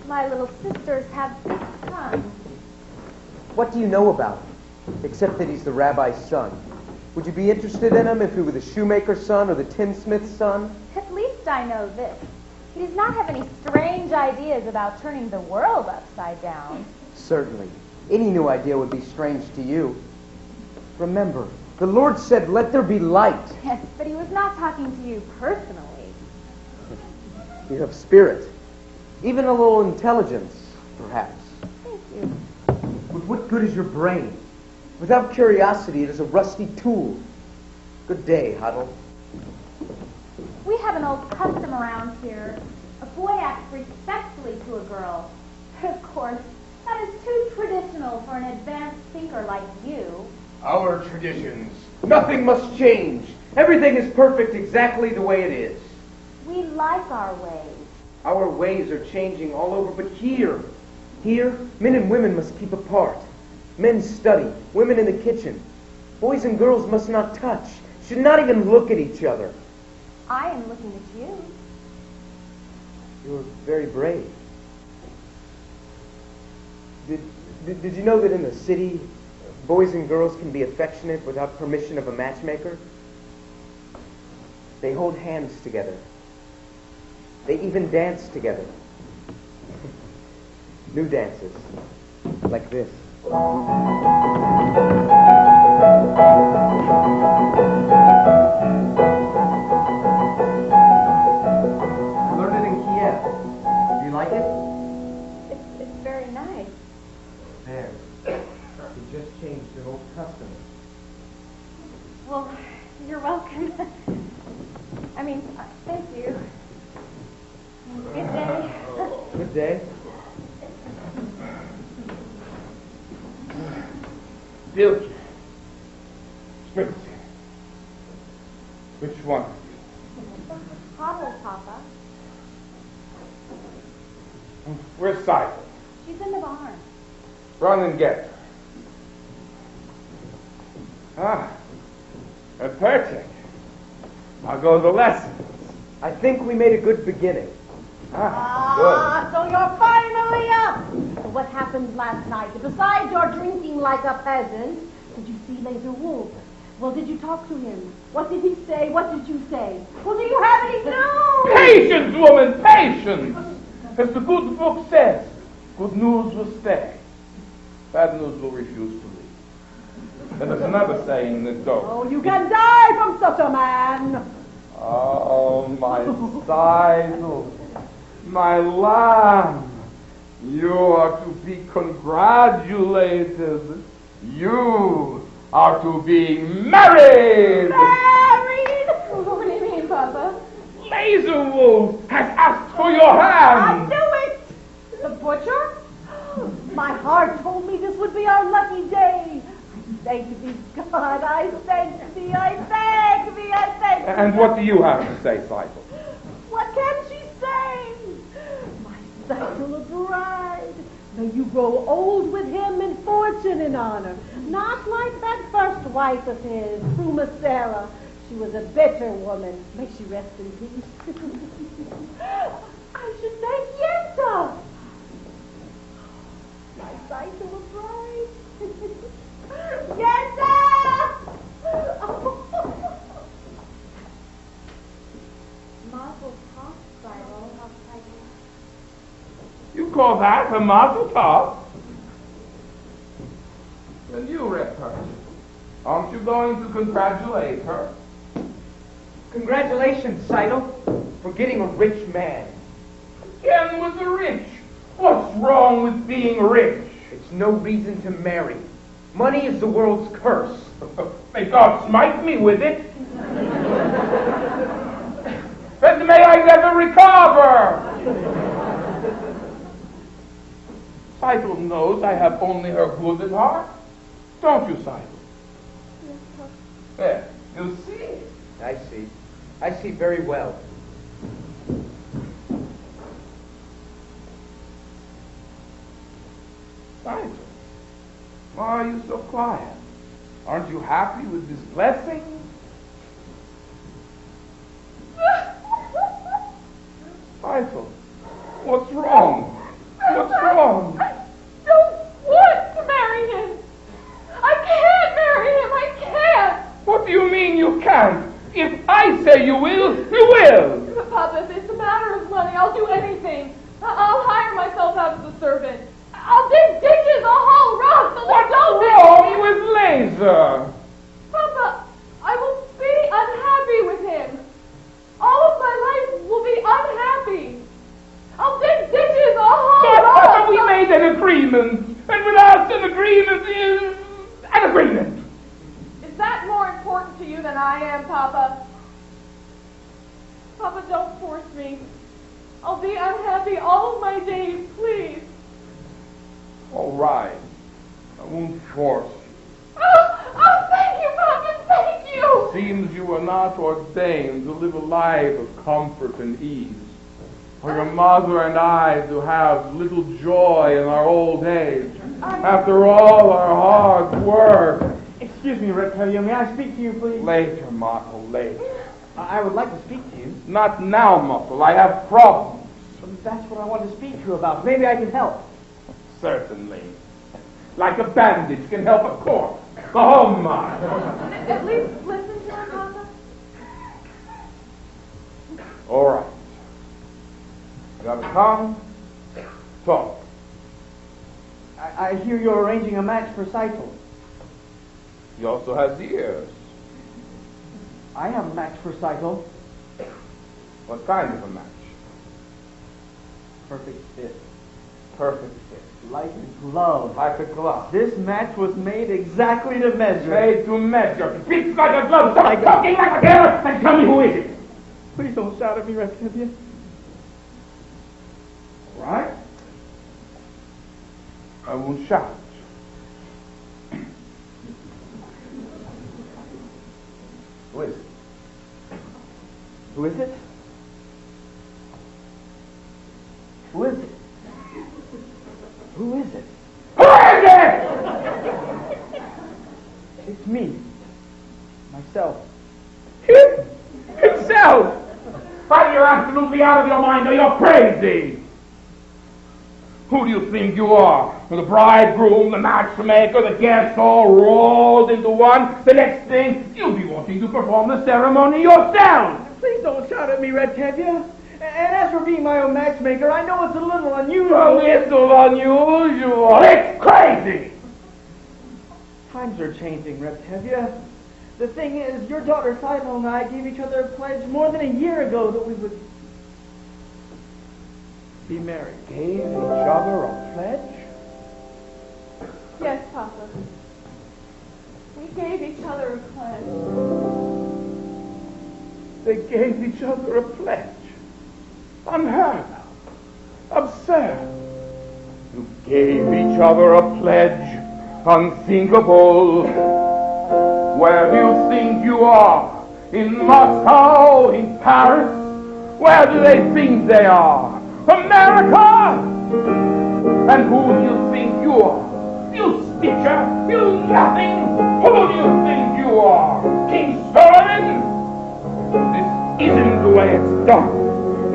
My little sisters have 6 sons.
What do you know about him, except that he's the rabbi's son? Would you be interested in him if he were the shoemaker's son or the tinsmith's son?
At least I know this. He does not have any strange
strange ideas about turning the world upside down.
Certainly. Any new idea would be strange to you. Remember, the Lord said, let there be light.
Yes, but he was not talking to you personally.
You have spirit. Even a little intelligence, perhaps.
Thank you.
But what good is your brain? Without curiosity, it is a rusty tool. Good day, Huddle.
We have an old custom around here. A boy acts respectfully to a girl. Of course, that is too traditional for an advanced thinker like you.
Our traditions.
Nothing must change. Everything is perfect exactly the way it is.
We like our ways.
Our ways are changing all over, but here, men and women must keep apart. Men study, women in the kitchen. Boys and girls must not touch, should not even look at each other.
I am looking at you.
You're very brave. Did you know that in the city, boys and girls can be affectionate without permission of a matchmaker? They hold hands together. They even dance together. New dances, like this. I learned it in Kiev. Do you like it?
It's very nice.
There. We just changed an old custom.
Well, you're welcome. I mean, thank you. Good day.
Good day.
Bilge. Spitz. Which one?
Huddle, Papa.
Where's Cypher?
She's in the barn.
Run and get her. Perfect. I'll go to the lessons.
I think we made a good beginning.
So you're finally up! What happened last night? Besides your drinking like a peasant, did you see Laser Wolf? Well, did you talk to him? What did he say? What did you say? Well, do you have any news?
Patience, woman, patience! As the good book says, good news will stay. Bad news will refuse to leave. And there's another saying that goes.
Oh, you can die from such a man!
Oh, my Seidel, my lamb, you are to be congratulated. You are to be married!
Married? What do you mean, Papa?
Laser Wolf has asked for your hand!
I knew it! The butcher? My heart told me this would be our lucky day. I thank thee, God. I thank thee. I thank thee. I thank thee.
And what do you have to say, Seidel?
What can she say? My Seidel, a bride. May you grow old with him in fortune and honor. Not like that first wife of his, Pruma Sarah. She was a bitter woman. May she rest in peace. I should say Yenta. My Seidel, a bride. Yenta!
Mazel tov, Cyril.
You call that a mazel tov? And you, Redhurst, aren't you going to congratulate her?
Congratulations, Seidel, for getting a rich man.
Again with the rich. What's wrong with being rich?
It's no reason to marry. Money is the world's curse.
May God smite me with it. And may I never recover. Seidel knows I have only her good at heart. Don't you, Seidel? There, you see?
I see. I see very well.
Seidel, why are you so quiet? Aren't you happy with this blessing? Seidel, what's wrong? What's wrong?
I don't want to marry him. I can't marry him. I can't.
What do you mean you can't? If I say you will, you will.
Papa, if it's a matter of money, I'll do anything.
agreement. And without an agreement is an agreement.
Is that more important to you than I am, Papa? Papa, don't force me. I'll be unhappy all of my days, please.
All right. I won't force you.
Oh, thank you, Papa, thank you!
Seems you were not ordained to live a life of comfort and ease. For your mother and I to have little joy in our old age. After all our hard work.
Excuse me, Reptilio. May I speak to you, please?
Later, Marco, later.
I would like to speak to you.
Not now, Muffle. I have problems.
That's what I want to speak to you about. Maybe I can help.
Certainly. Like a bandage can help a corpse. Go home, Ma.
At least listen to him, Papa.
All right. You got a tongue? Talk.
I hear you're arranging a match for Seitl.
He also has ears.
I have a match for Seitl.
What kind of a match?
Perfect fit.
Perfect fit.
Like a glove.
Like a glove.
This match was made exactly to measure.
Made to measure. Fits like a glove. Stop talking like a tailor and tell me who is it.
Please don't shout at me, Reptilio.
All right? I won't shout. Who is it?
Who is it? Who is it? Who is it?
Who is it?
It's me. Myself.
Himself! But you're absolutely out of your mind or you're crazy! Who do you think you are? The bridegroom, the matchmaker, the guests all rolled into one. The next thing, you'll be wanting to perform the ceremony yourself!
Please don't shout at me, Reptilio. And as for being my own matchmaker, I know it's a little unusual.
A little unusual. It's crazy!
Times are changing, Reptilio. The thing is, your daughter Seitl and I gave each other a pledge more than a year ago that we would be married.
Gave each other a pledge?
Yes, Papa. We gave each other a pledge.
They gave each other a pledge. Unheard of. Absurd. You gave each other a pledge. Unthinkable. Where do you think you are? In Moscow? In Paris? Where do they think they are? America! And who do you think you are? You stitcher! You nothing! Who do you think you are? King Solomon? This isn't the way it's done.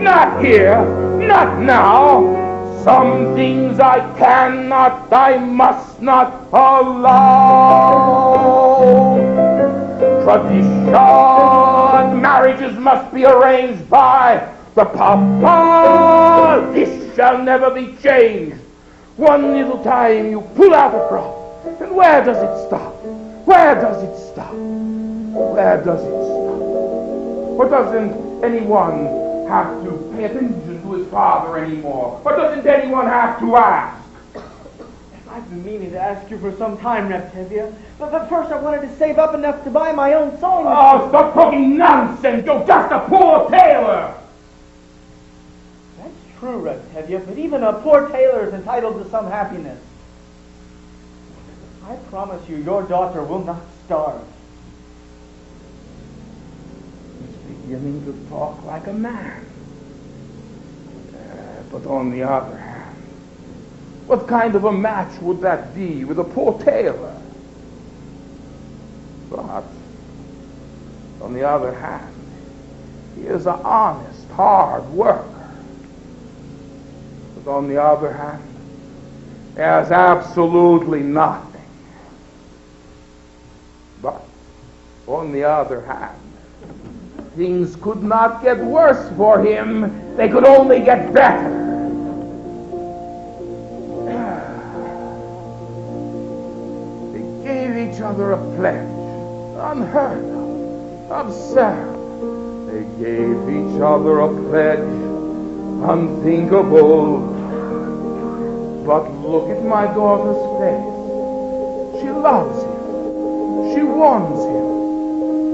Not here, not now. Some things I cannot, I must not allow. Tradition, marriages must be arranged by the Papa. This shall never be changed. One little time you pull out a drop, and where does it stop? Where does it stop? Where does it stop? Or doesn't anyone have to pay attention to his father anymore? Or doesn't anyone have to ask?
I've been meaning to ask you for some time, Reptilio. But first I wanted to save up enough to buy my own sewing machine.
Oh, stop talking nonsense! You're just a poor tailor!
That's true, Reptilio, but even a poor tailor is entitled to some happiness. I promise you, your daughter will not starve.
Beginning to talk like a man. But on the other hand, what kind of a match would that be with a poor tailor? But on the other hand, he is an honest, hard worker. But on the other hand, he has absolutely nothing. But on the other hand, things could not get worse for him. They could only get better. They gave each other a pledge. Unheard of. Absurd. They gave each other a pledge. Unthinkable. But look at my daughter's face. She loves him. She wants him.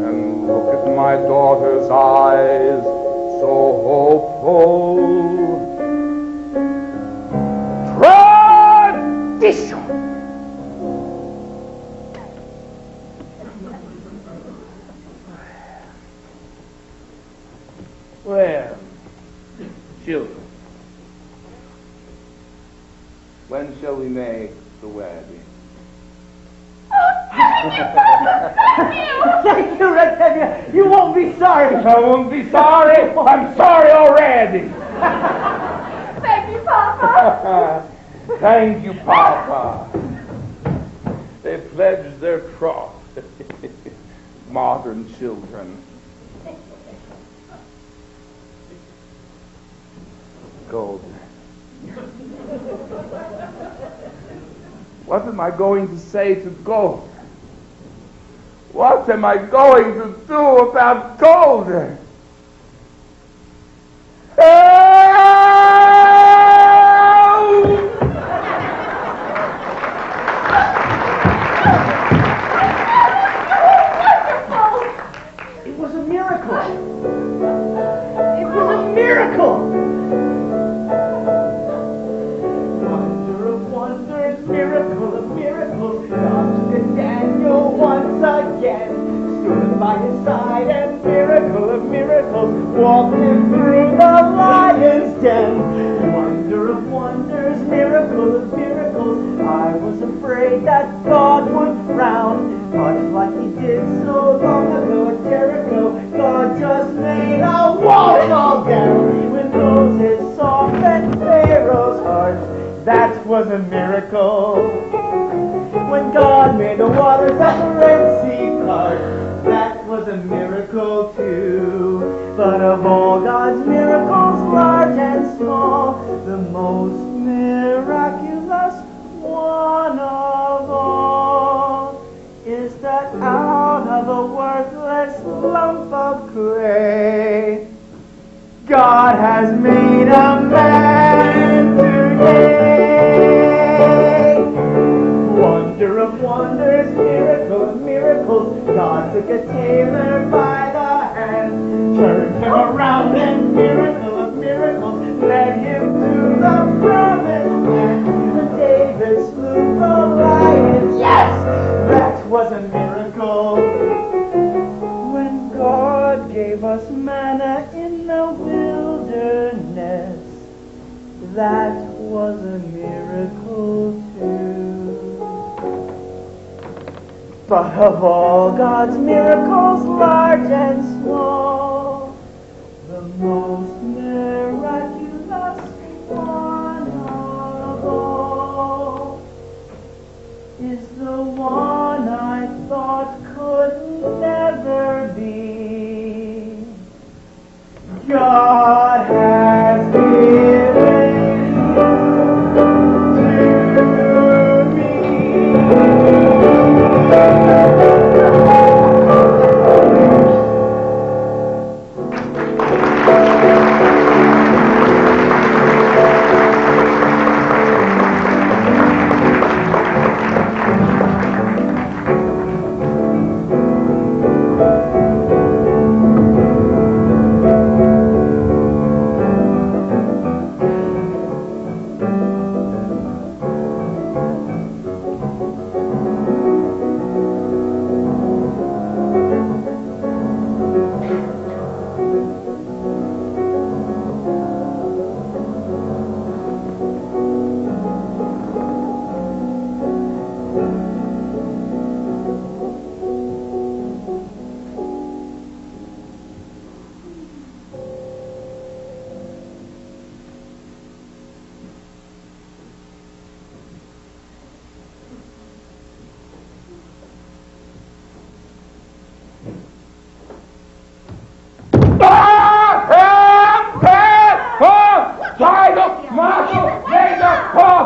And look at my daughter's eyes, so hopeful. Tradition! Well, children, when shall we make the wedding?
Thank you, Rectavia. You won't be sorry.
I won't be sorry. I'm sorry already.
Thank you, Papa.
Thank you, Papa. They pledged their troth. Modern children. Gold. What am I going to say to Gold? What am I going to do about Gold?
It was a miracle. It was a miracle. Wonder of wonders, miracle of miracles. God took a Daniel once again, stood by his side, and miracle of miracles, walked him through the lion's den. Wonder of wonders, miracle of miracles. I was afraid that God would frown, but like he did so long ago at Jericho, God just made a wall fall down. When Moses softened Pharaoh's heart, that was a miracle. When God made the waters of the Red Sea part, that was a miracle too. But of all God's miracles, large and small, the most miraculous one of all is that out of a worthless lump of clay, God has made a man today. Wonder of wonders, miracle of miracles, God took a tailor by the hand, turned him around, and miracle of miracles, led him to the promised land. And David slew the lion. Yes, that was a miracle. When God gave us manna in the wilderness, that was a miracle too. But of all God's miracles, large and small, the most miraculous one of all is the one I thought could never be. God has given to me.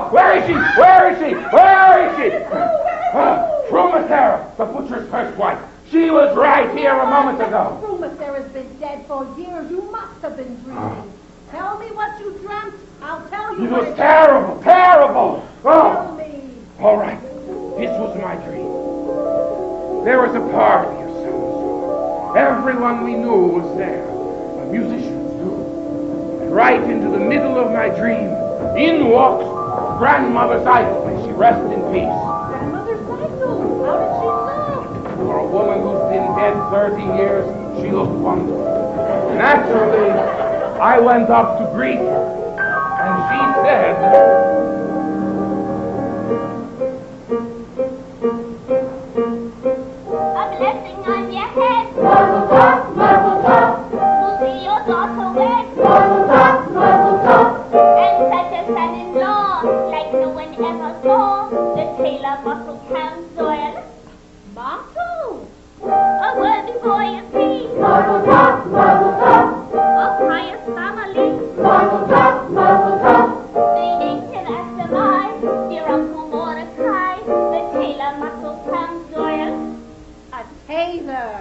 Where is she? Where is she? Where is she? Frumatera, the butcher's first wife. She was right here a moment ago.
Frumatera's been dead for years. You must have been dreaming. Tell me what you dreamt, I'll tell you
It
what
was terrible, terrible.
Tell
Oh,
me.
all right. This was my dream. There was a party of some sort. Everyone we knew was there. The musicians too. And right into the middle of my dream, in walks grandmother's idol. May she rest in peace.
Grandmother's idol. How did she look?
For a woman who's been dead 30 years, she looked wonderful. Naturally, I went up to greet her, and she said,
A blessing on your head.
Mazel tov, mazel tov,
We'll see your daughter wed.
mazel tov, mazel tov.
And such a son-in-law, like no one ever saw. The tailor muscle Cam Doyle. Muscle? A worthy boy is he.
Mazel tov, mazel tov,
Of pious family.
mazel tov, mazel tov.
They named him after my dear Uncle Mordecai. The tailor muscle Cam Doyle.
A tailor.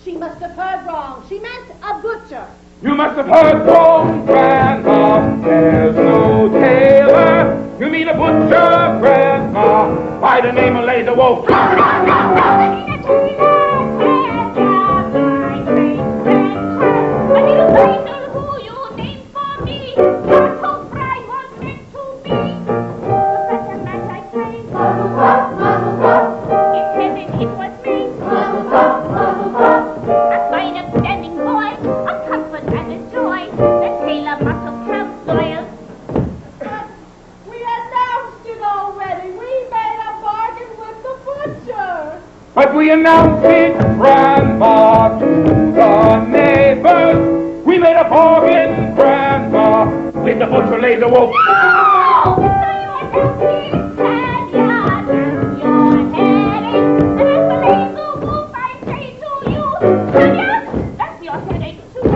She must have heard wrong. She meant a butcher.
you must have heard wrong, Grandma. There's no tailor. You mean a butcher, Grandma, by the name of Laser Wolf.
Mazel tov, mazel tov, mazel tov, mazel tov.
We announced it already. We made a bargain with the butcher.
But we announced it, Grandma, to the neighbors. We made a bargain, Grandma, with the butcher Laser Wolf.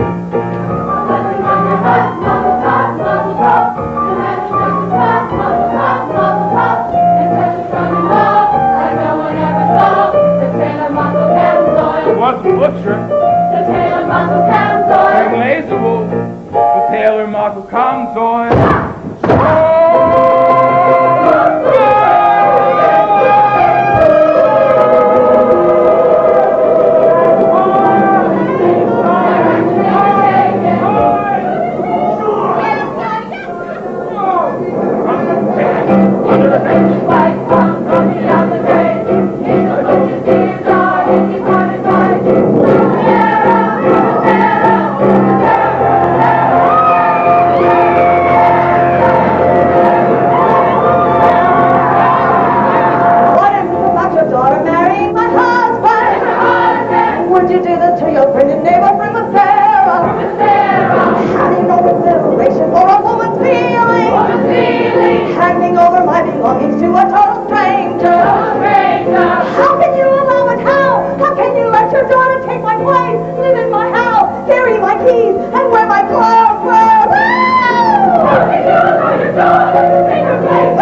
Blessing on your head, mazel tov, mazel tov. The man who makes the bed, mazel tov, mazel tov. And such a strong in love, like no one ever saw. The tailor mazel Cam
It
Doyle.
was the butcher
The tailor mazel Cam
and
Doyle.
Laser Wolf, the tailor Marshall comes on.
White tongue coming out the grave. In the butcher's ears are his departed wife.
What is this about your daughter marrying my husband? Would you do this to your friend and neighbor from Sarah? How do you know consideration for a woman's feelings? Handing over my belongings to a total stranger. How can you allow it? How can you let your daughter take my place, live in my house, carry my keys, and wear my clothes? How can you allow your daughter to take her place?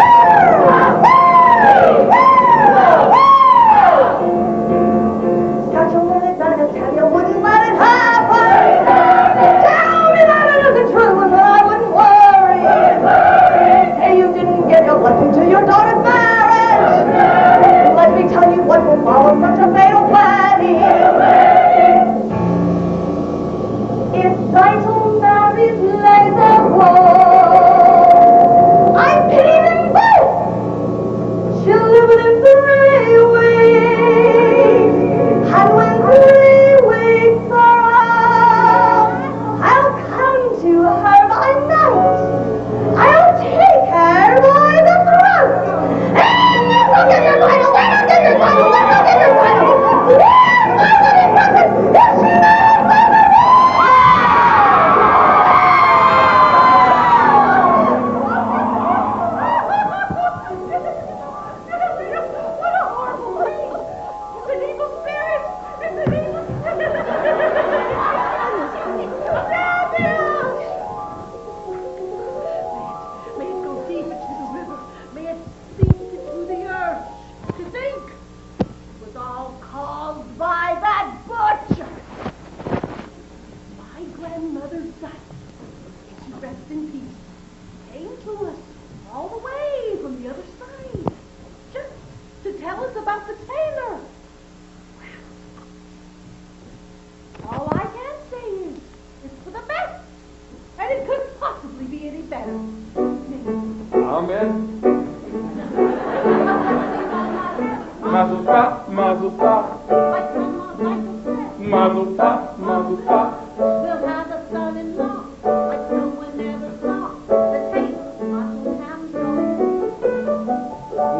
Got your learned man to tell you wouldn't let it happen. Tell me that it isn't true and that I wouldn't worry. Say you didn't get your blessing to your daughter's marriage. Let me tell you what will
about the tailor. All I can say is it's for the best, and it couldn't possibly be any better.
Amen. Mazel tov, mazel tov.
Like Grandma Michael said,
Mazel tov, mazel tov.
we'll have a son-in-law like no one ever saw. The tailor, Marshall Hamilton.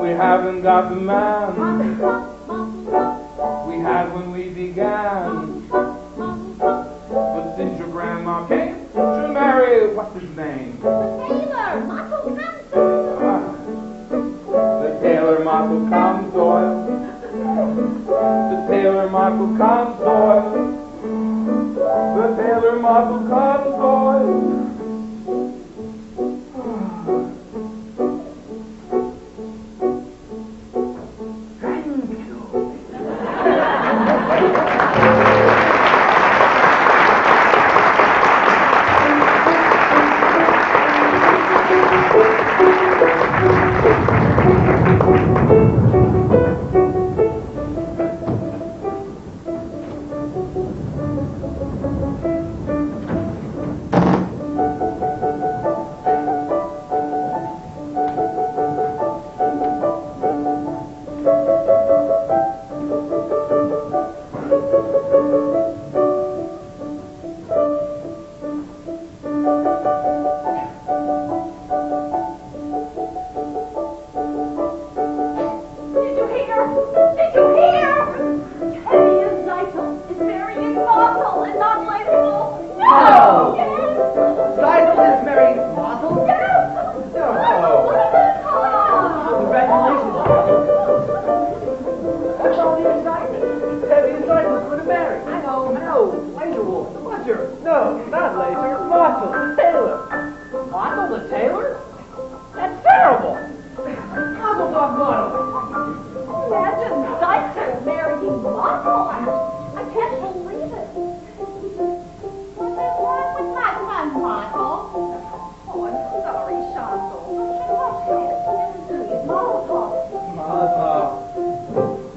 We haven't got the man
Mazel tov, mazel tov,
we had when we began.
mazel tov.
But since your grandma came, she'll marry, what's his name?
The tailor, Marshall Hamilton.
The tailor Michael comes oil. The tailor Michael comes oil. The tailor Michael comes oil.
Did you hear? Did you hear? Teddy is Zykel is marrying Mossel and not Layable.
No!
Yes!
Seidel is married Mossel?
Yes!
No.
Oh.
Congratulations. That's all the excitement. Teddy and Seidel's going to marry. I know. Laser Wolf, the butcher. No, not Laser. Mossel, the tailor. Mossel, the tailor? That's terrible. Mossel got model.
Imagine Zykel marrying Mossel. I can't believe it. What's wrong with my son, Mossel? Oh, I'm sorry, Shansel.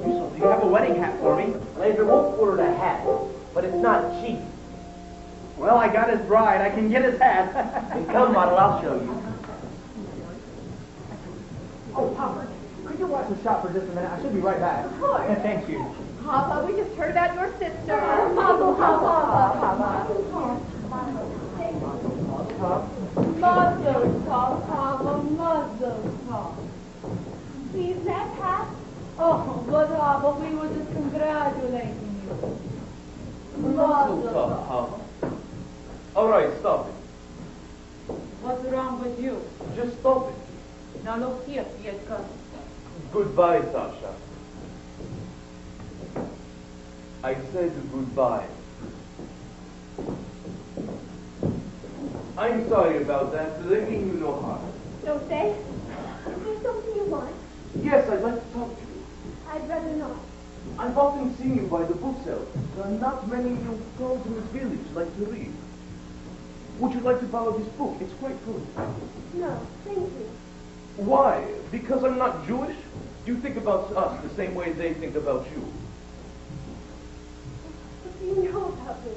So, do you have a wedding hat for me? Laser Wolf ordered a hat, but it's not cheap. Well, I got his bride. I can get his hat. And come, model, I'll show you. Oh, Papa, could you watch the shop for just a minute? I should be right back.
Of course.
Thank you.
Papa, we just heard about your sister. Papa, Papa. Mother talk, Papa, mother talk. Please, that hat? Oh, but Papa, we were just congratulating you. Mother talk.
All right, stop it.
What's wrong with you?
Just stop it.
Now look here, dear cousin.
Goodbye, Sasha. I said goodbye. I'm sorry about that. They mean you no harm.
Don't say. Is there something you want?
Yes, I'd like to talk to you.
I'd rather not.
I've often seen you by the bookshelf. Not many young girls in this village like to read. Would you like to borrow this book? It's quite good.
No, thank you.
Why? Because I'm not Jewish? You think about us the same way they think about you.
What do you know about me?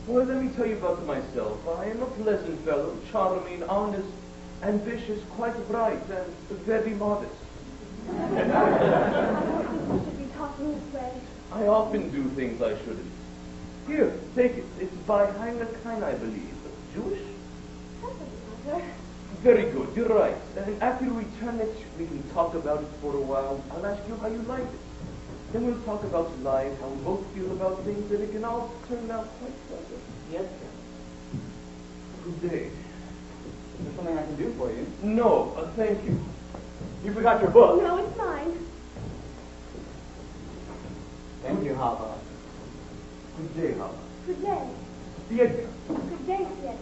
Well, let me tell you about myself. I am a pleasant fellow, charming, honest, ambitious, quite bright, and very modest.
I don't think we should be talking this way.
I often do things I shouldn't. Here, take it. It's by Heinrich Heine, I believe. Jewish?
Doesn't matter.
Very good, you're right. And after you return it, we can talk about it for a while. I'll ask you how you like it. Then we'll talk about life, how we both feel about things, and it can all turn out quite pleasant.
Yes, sir.
Good day.
Is there something I can do for you?
No, thank you.
You forgot your book.
No, it's mine.
Thank you, Hava.
Good day, Hava.
Good day.
Pietro.
Good day, Pietro.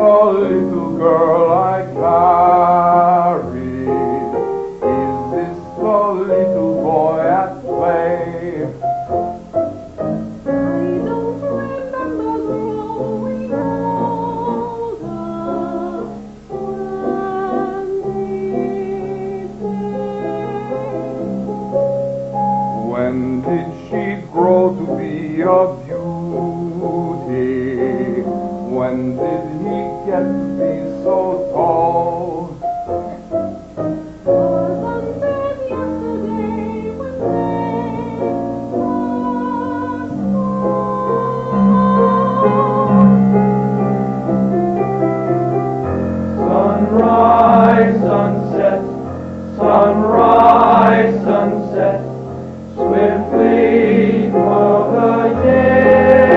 the little girl I carry? Is this the little boy at play? When did she grow to be a beauty? When did he get to be so tall?
Sunrise, sunset, sunrise, sunset, swiftly for the day.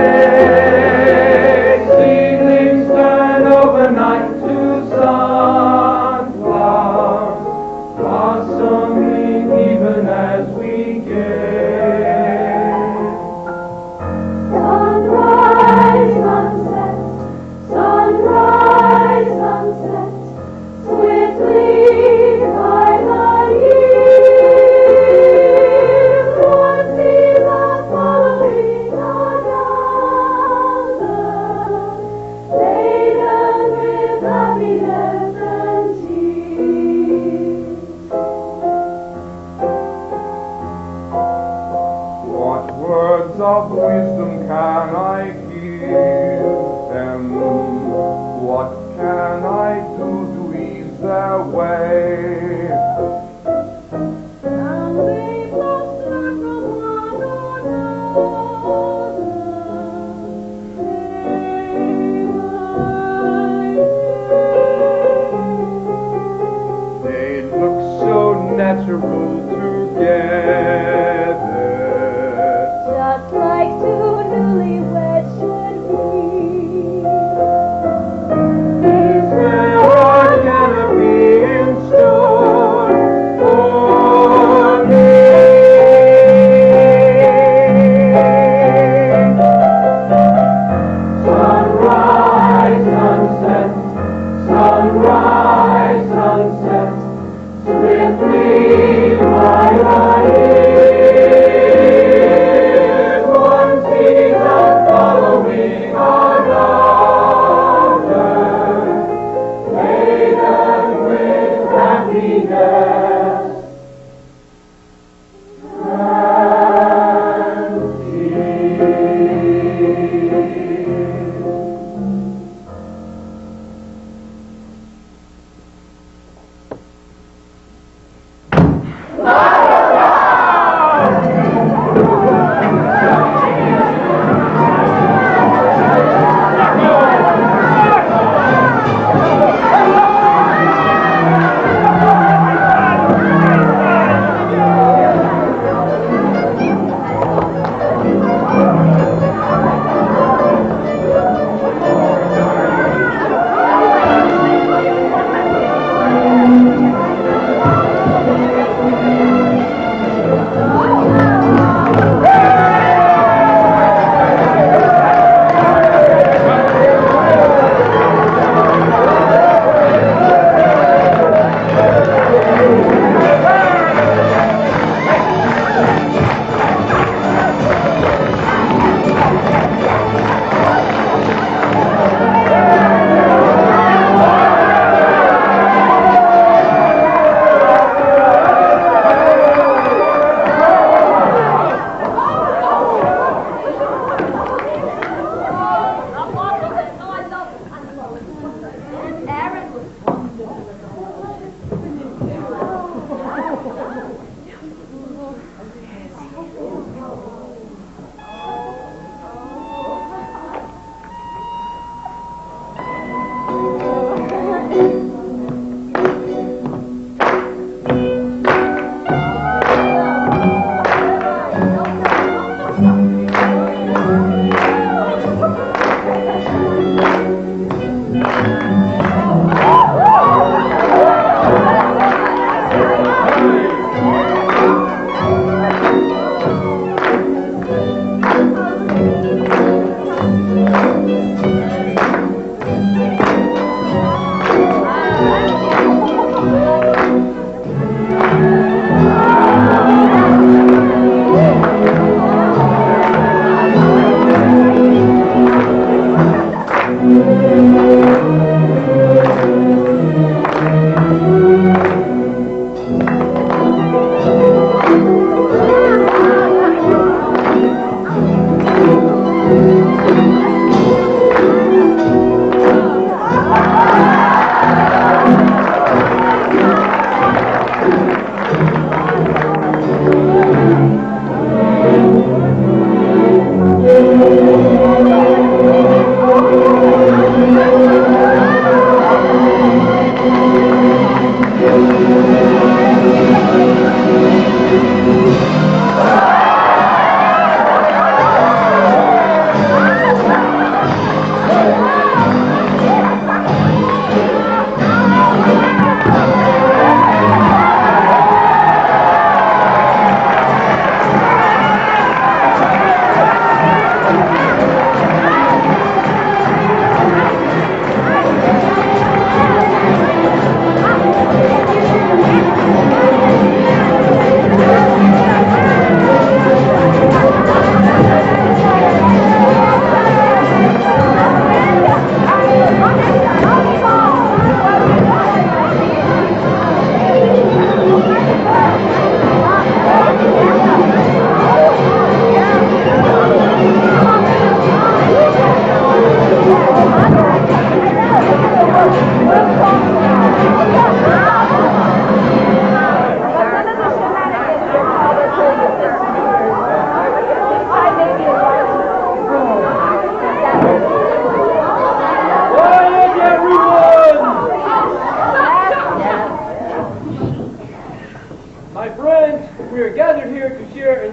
Seedlings turn overnight to sun.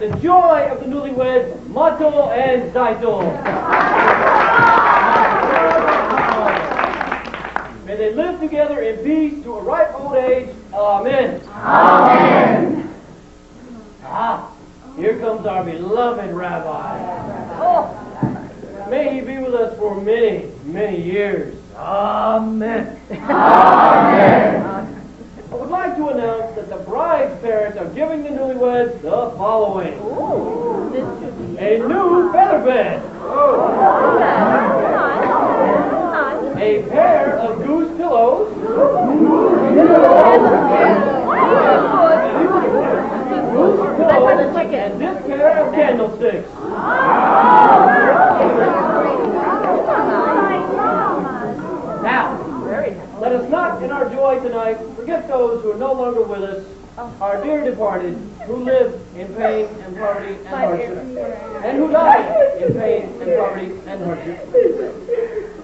the joy of the newlyweds, Mato and Zaito. May they live together in peace to a ripe old age. Amen.
Amen.
Ah, here comes our beloved Rabbi. Oh, may he be with us for many, many years. Amen.
Amen.
I would like to announce that the bride's parents are giving the newlyweds the following. A new feather bed. A pair of goose pillows. Goose pillows and this pair of candlesticks. Now, let us not, in our joy tonight, forget those who are no longer with us, our dear departed, who lived in pain and poverty and hardship, and who died in pain and poverty and hardship.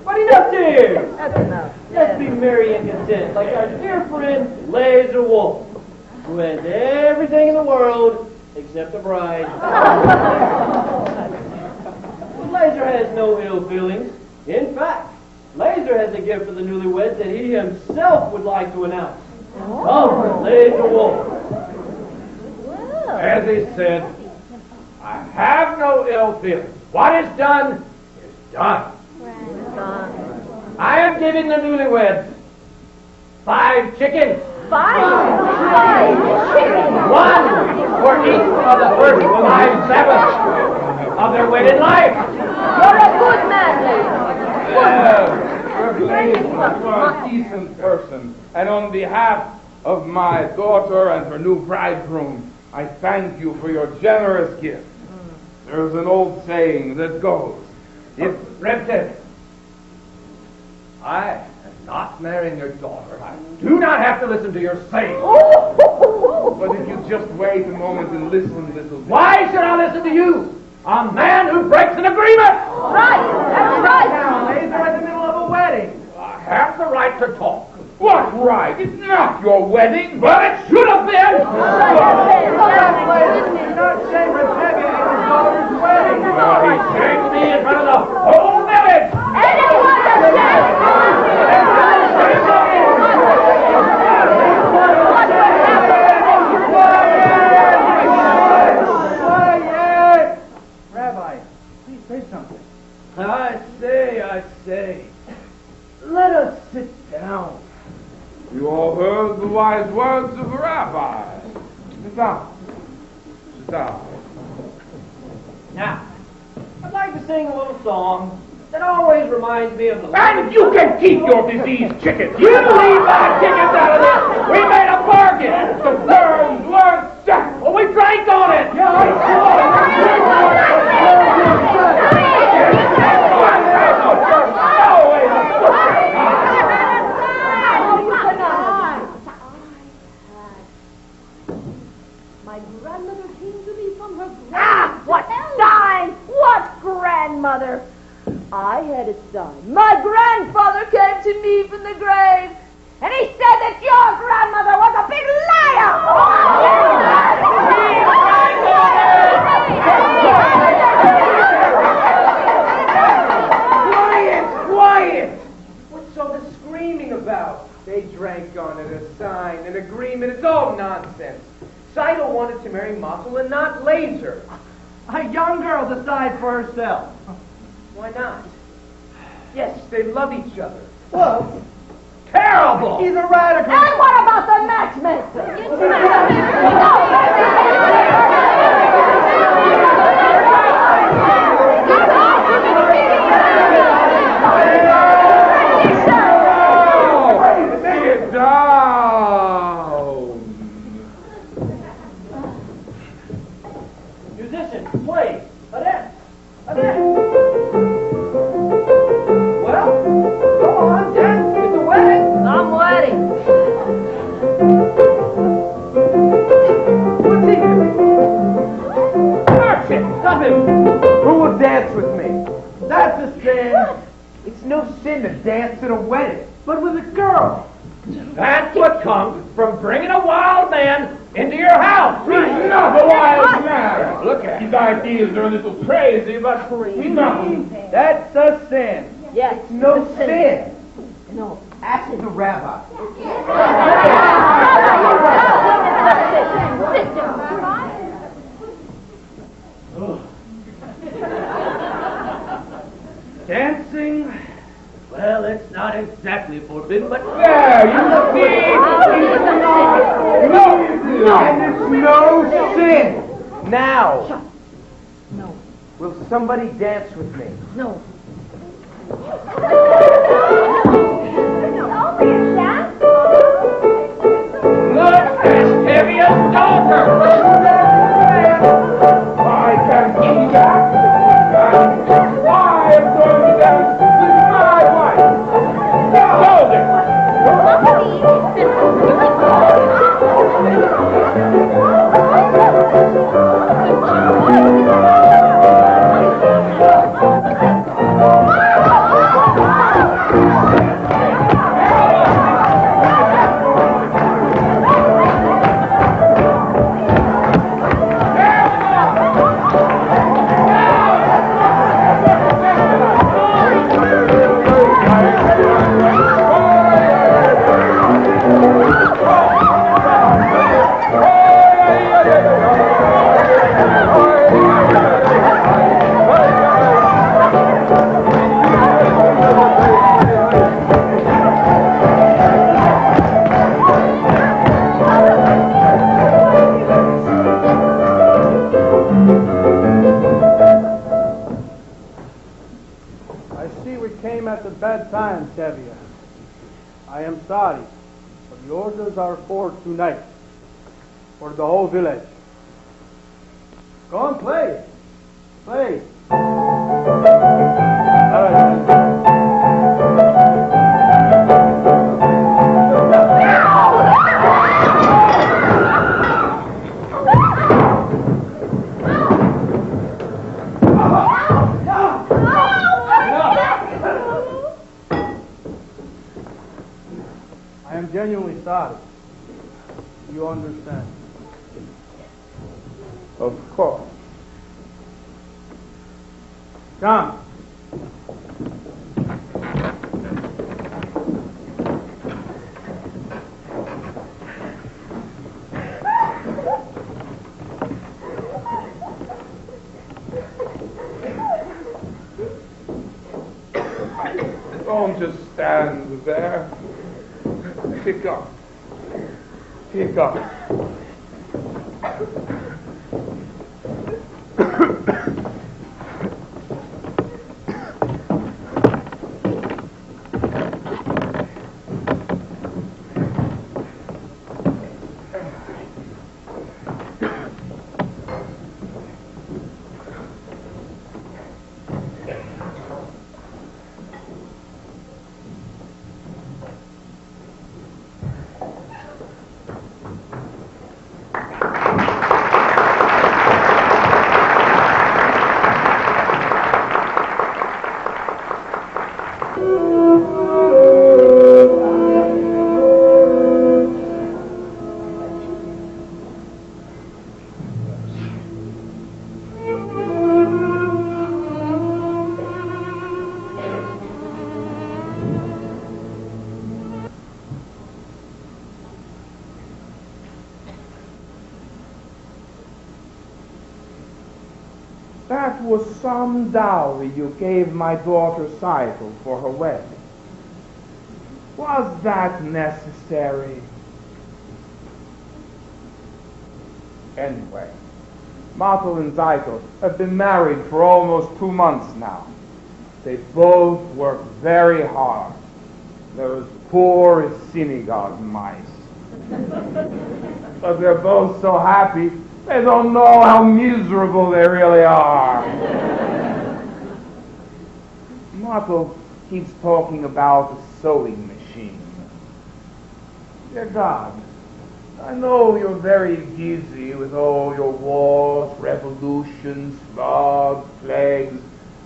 But enough tears!
That's enough.
Let's be merry and content, like our dear friend Laser Wolf, who has everything in the world except a bride. But Laser has no ill feelings. In fact, Laser has a gift for the newlyweds that he himself would like to announce. Come, Laser Wolf.
As he said, I have no ill feelings. What is done is done. I am giving the newlyweds 5 chickens.
5
One for each of the first 5/7 of their wedded life.
You're a good man,
You are a decent person, and on behalf of my daughter and her new bridegroom, I thank you for your generous gift. There's an old saying that goes, if Reb said, I am not marrying your daughter, I do not have to listen to your saying. But if you just wait a moment and listen, why should I listen to you? A man who breaks an agreement!
Right, that's right.
Now, Laser, at the middle of a wedding.
I have the right to talk. What right? It's not your wedding, but it should have been!
You're not saying Rebecca at his daughter's wedding.
He shamed me in front of the whole village!
Quiet! Rabbi, please say something.
I say. Let us sit down.
You all heard the wise words of a rabbi. Sit down. Sit down.
Now, I'd like to sing a little song that always reminds me of the...
And you can keep your diseased chickens. You leave my chickens out of this. We made a bargain. The worms weren't set. Well, we drank on it.
My grandmother came to me from her grave. Ah, what sign? What grandmother? I had a sign. My grandfather came to me from the grave, and he said that your grandmother was a big liar!
Quiet! What's all the screaming about? They drank on it, a sign, an agreement, it's all nonsense. Saito wanted to marry Muscle and not Laser.
A young girl decides for herself.
Why not? Yes, they love each other.
Well,
Terrible.
he's a radical.
And what about the matchmaker?
Sit down.
Musician, play. Annette. Well, go on, dance. It's a wedding.
I'm wedding.
What's he doing?
Merchant, stop him.
Who will dance with me?
That's a sin.
It's no sin to dance at a wedding.
But with a girl.
That's what comes from bringing a wild man
Into your house!
He's not a wild man. Look at his ideas are a little crazy, but no.
That's a sin.
Yes.
No sin.
No.
Ask the rabbi.
Sit down, Rabbi.
Dancing? Well, it's not exactly forbidden, but...
There, you see?
No! And it's no sin! Now!
No.
Will somebody dance with me?
No.
Look, there's Heaviest daughter!
I can see that. And I am going to dance with my wife. Hold it.
I see we came at the bad time, Tevye. I am sorry, but the orders are for tonight, for the whole village. Go on, play. Play. All right. I am genuinely sorry. You understand?
Of course.
Come.
Don't just stand there. Pick up. Pick up. That was some dowry you gave my daughter Seidel for her wedding. Was that necessary? Anyway, Martel and Seidel have been married for almost 2 months now. They both work very hard. They're as poor as synagogue mice. But they're both so happy, they don't know how miserable they really are. Martel keeps talking about a sewing machine. Dear God, I know you're very busy with all your wars, revolutions, floods, plagues,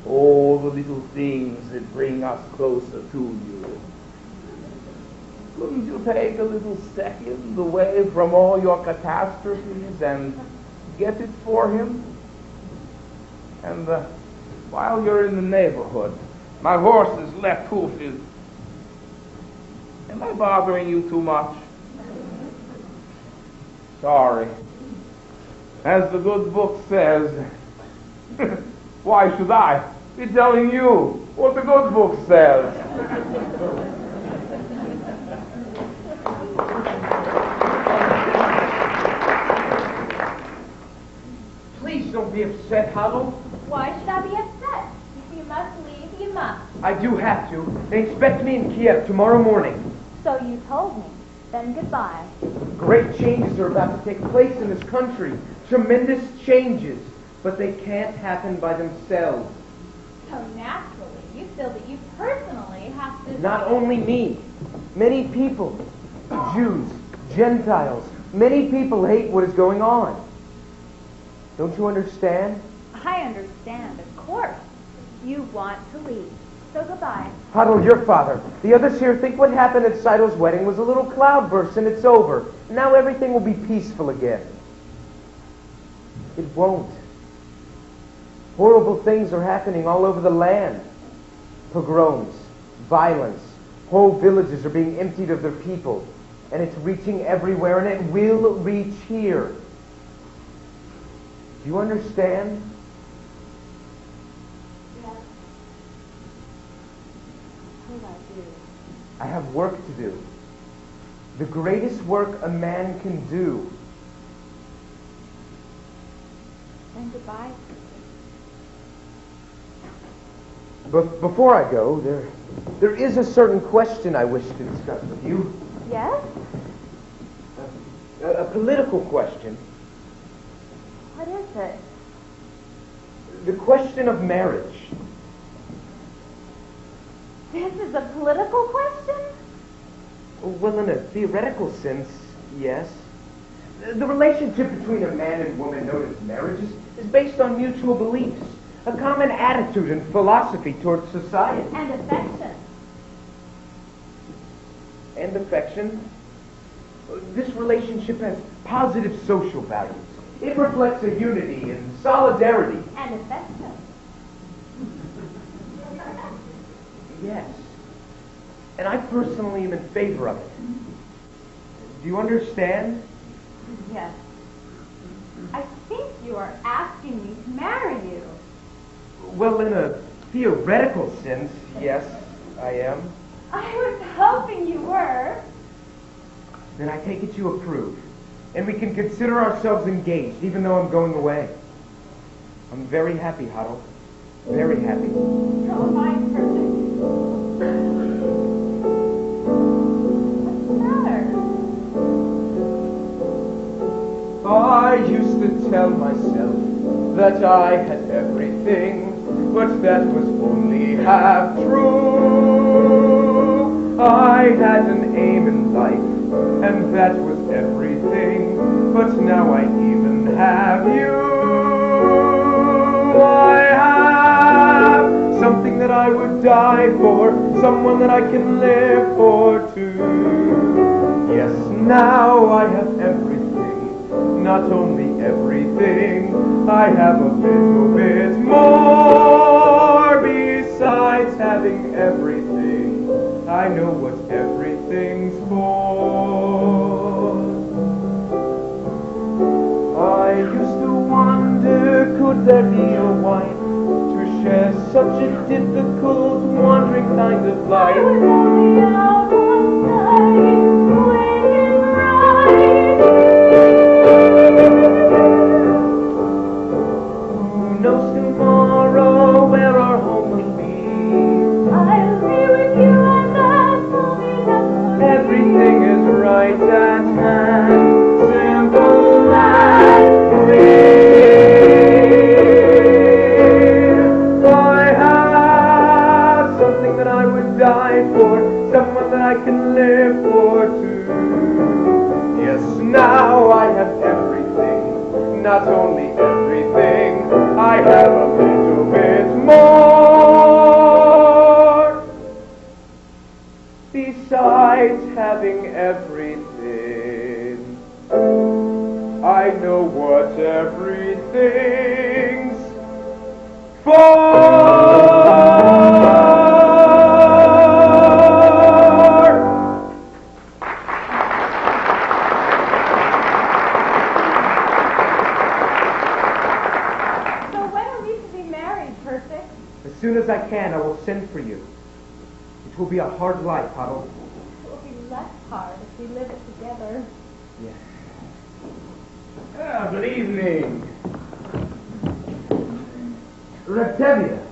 all the little things that bring us closer to you. couldn't you take a little second away from all your catastrophes and get it for him? And while you're in the neighborhood, my horse's left hoof is... Am I bothering you too much? Sorry. As the good book says, why should I be telling you what the good book says?
Please don't be upset, Huddle.
Why should I be upset? If you must leave, you must.
I do have to. They expect me in Kiev tomorrow morning.
So you told me. Then goodbye.
Great changes are about to take place in this country. Tremendous changes. But they can't happen by themselves.
So naturally, you feel that you personally have to...
Not only me. Many people. Jews, Gentiles. Many people hate what is going on. Don't you understand?
I understand, of course. You want to leave. So goodbye.
Huddle, your father. The others here think what happened at Seidel's wedding was a little cloudburst and it's over. Now everything will be peaceful again. It won't. Horrible things are happening all over the land. Pogroms, violence. Whole villages are being emptied of their people. And it's reaching everywhere, and it will reach here. Do you understand?
Yes. Of course I do.
I have work to do. The greatest work a man can do.
Then goodbye.
But before I go, there is a certain question I wish to discuss with you.
Yes?
A political question.
What is it?
The question of marriage.
This is a political question?
Well, in a theoretical sense, yes. The relationship between a man and woman known as marriage is based on mutual beliefs, a common attitude and philosophy towards society.
And affection.
And affection. This relationship has positive social values. It reflects a unity and solidarity.
And affection.
Yes. And I personally am in favor of it. Do you understand?
Yes. I think you are asking me to marry you.
Well, in a theoretical sense, yes, I am.
I was hoping you were.
Then I take it you approve. And we can consider ourselves engaged, even though I'm going away. I'm very happy, Huddle. Very happy.
So am I, perfect. What's the matter?
I used to tell myself that I had everything, but that was only half true. I had an aim in life, and that was everything, but now I even have you. I have something that I would die for, someone that I can live for too. Yes, now I have everything, not only everything, I have a little bit more. Besides having everything, I know what everything's for. I used to wonder, could there be a wife to share such a difficult, wandering kind of life?
I was only out one night, waiting right.
Who knows tomorrow where our home will be?
I'll be with you and that's all we have.
Everything is right at hand, simple and clear. I have something that I would die for, someone that I can live for too. Yes, now I have everything, not only everything, I have a little bit more. Besides delight having everything. I know what everything's for.
So when are we to be married, Perfect?
As soon as I can, I will send for you. It will be a hard life, Huddle.
It will be less hard if we live it together.
Yes.
Good evening.
Reptavia,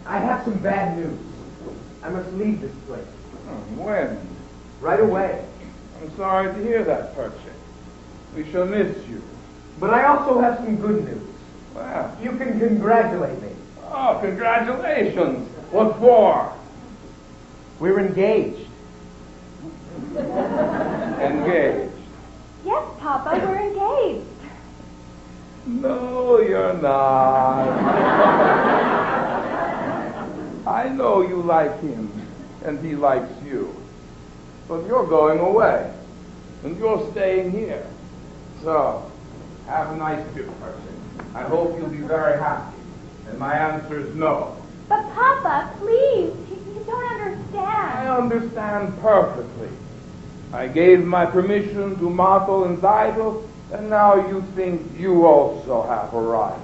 I have some bad news. I must leave this place.
When?
Right away.
I'm sorry to hear that, Percy. We shall miss you.
But I also have some good news.
Well,
You can congratulate me.
oh, congratulations. What for?
We're engaged.
Engaged.
Yes, Papa, we're engaged.
No, you're not. I know you like him, and he likes you. But you're going away, and you're staying here. So, have a nice trip, Percy. I hope you'll be very happy. And my answer is no.
But Papa, please, you don't
I
understand.
understand perfectly. I gave my permission to Martel and Zidel, and now you think you also have a right.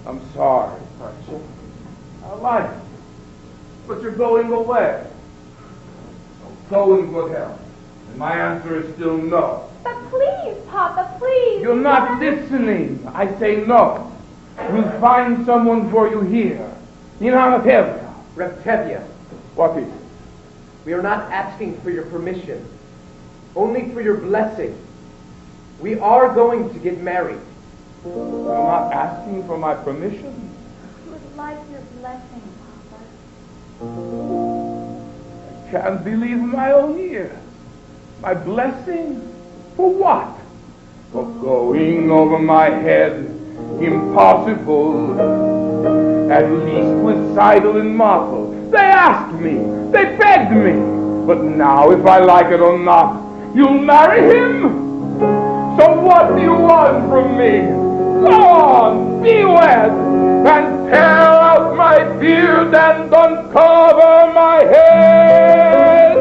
I'm sorry, Percy. I like you, but you're going away. So go in good health. And my answer is still no.
But please, Papa, please.
You're not listening. I say no. We'll find someone for you here, in Anatevka.
Reptavia,
What is it?
we are not asking for your permission, only for your blessing. We are going to get married.
You're not asking for my permission?
I would like your blessing, Papa.
I can't believe my own ears. My blessing? For what? For going over my head. Impossible. At least with Seidel and Martel. They asked me. They begged me. But now, if I like it or not, you'll marry him? So what do you want from me? Go on, be wed, and tear out my beard and uncover my head.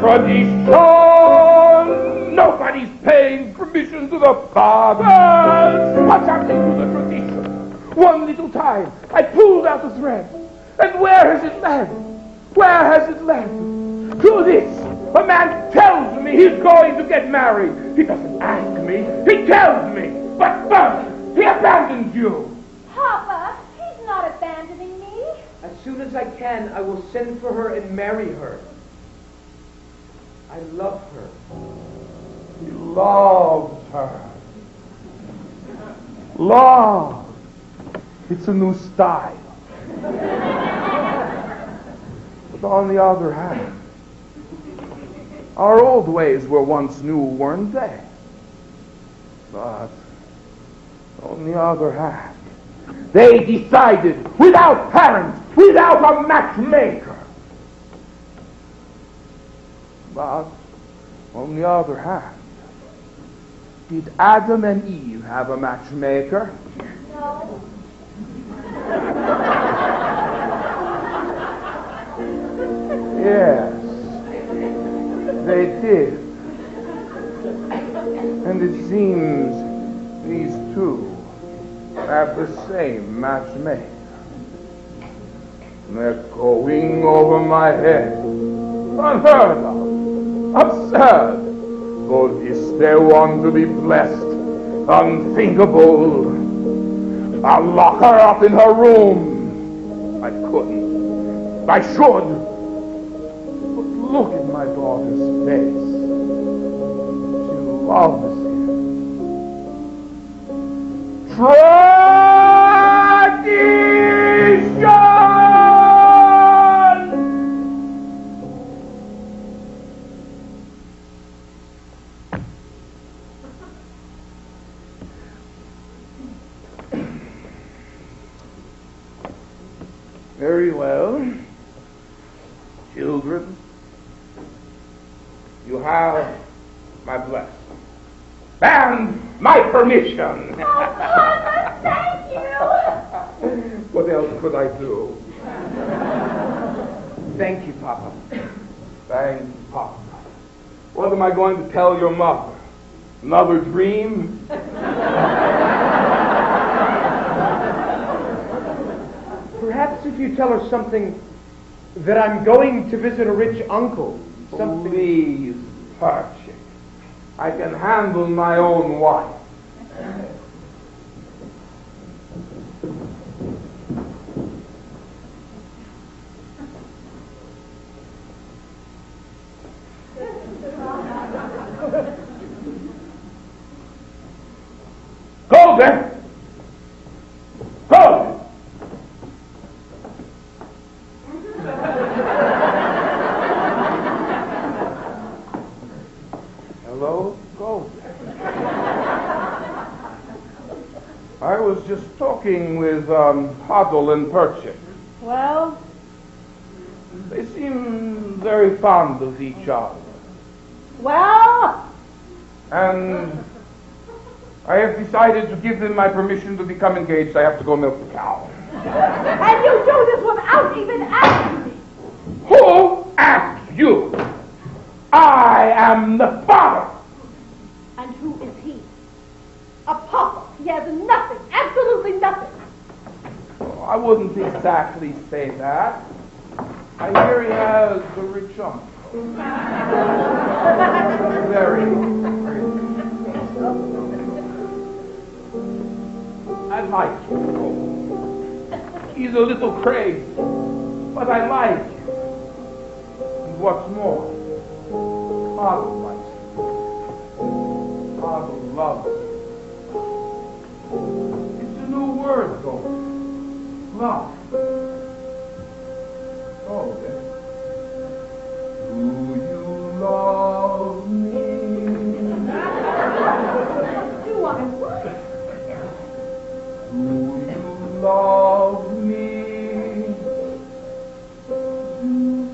Tradition! Nobody's paying permission to the fathers. What's happening to the tradition? One little time, I pulled out the thread, and where has it led? Where has it led? To this. A man tells me he's going to get married. He doesn't ask me. He tells me. But first, he abandons you.
Papa, he's not abandoning me.
As soon as I can, I will send for her and marry her. I love her.
He loves her. Love. It's a new style. But on the other hand, our old ways were once new, weren't they? But on the other hand, they decided without parents, without a matchmaker. But on the other hand, did Adam and Eve have a matchmaker?
No.
Yes, they did. And it seems these two have the same matchmaker. They're going over my head. Unheard of. Absurd. For this they want to be blessed. Unthinkable. I'll lock her up in her room. I couldn't. I should. But look at my daughter's face. She loves him. Very well. She children, you have my blessing and my permission.
Father, thank you.
What else could I do?
Thank you, Papa.
Thank you, Papa. What am I going to tell your mother? Another dream?
Perhaps if you tell her something that I'm going to visit a rich uncle. Something.
Please, Perchik. I can handle my own wife. Go there! Go! Hello? Go there. I was just talking with Huddle and Perchik.
Well,
They seem very fond of each other.
well,
And I have decided to give them my permission to become engaged. I have to go milk the cow.
and you do this without even asking me.
Who asked you? I am the father.
And who is he? A pauper. He has nothing, absolutely nothing.
Oh, I wouldn't exactly say that. I hear he has a rich uncle. Very rich. I like him. He's a little crazy, but I like him. And what's more, Father likes him. Father loves him. It's a new word, though. Love. Oh, then. Do you love me?
Do I what?
Do you love me?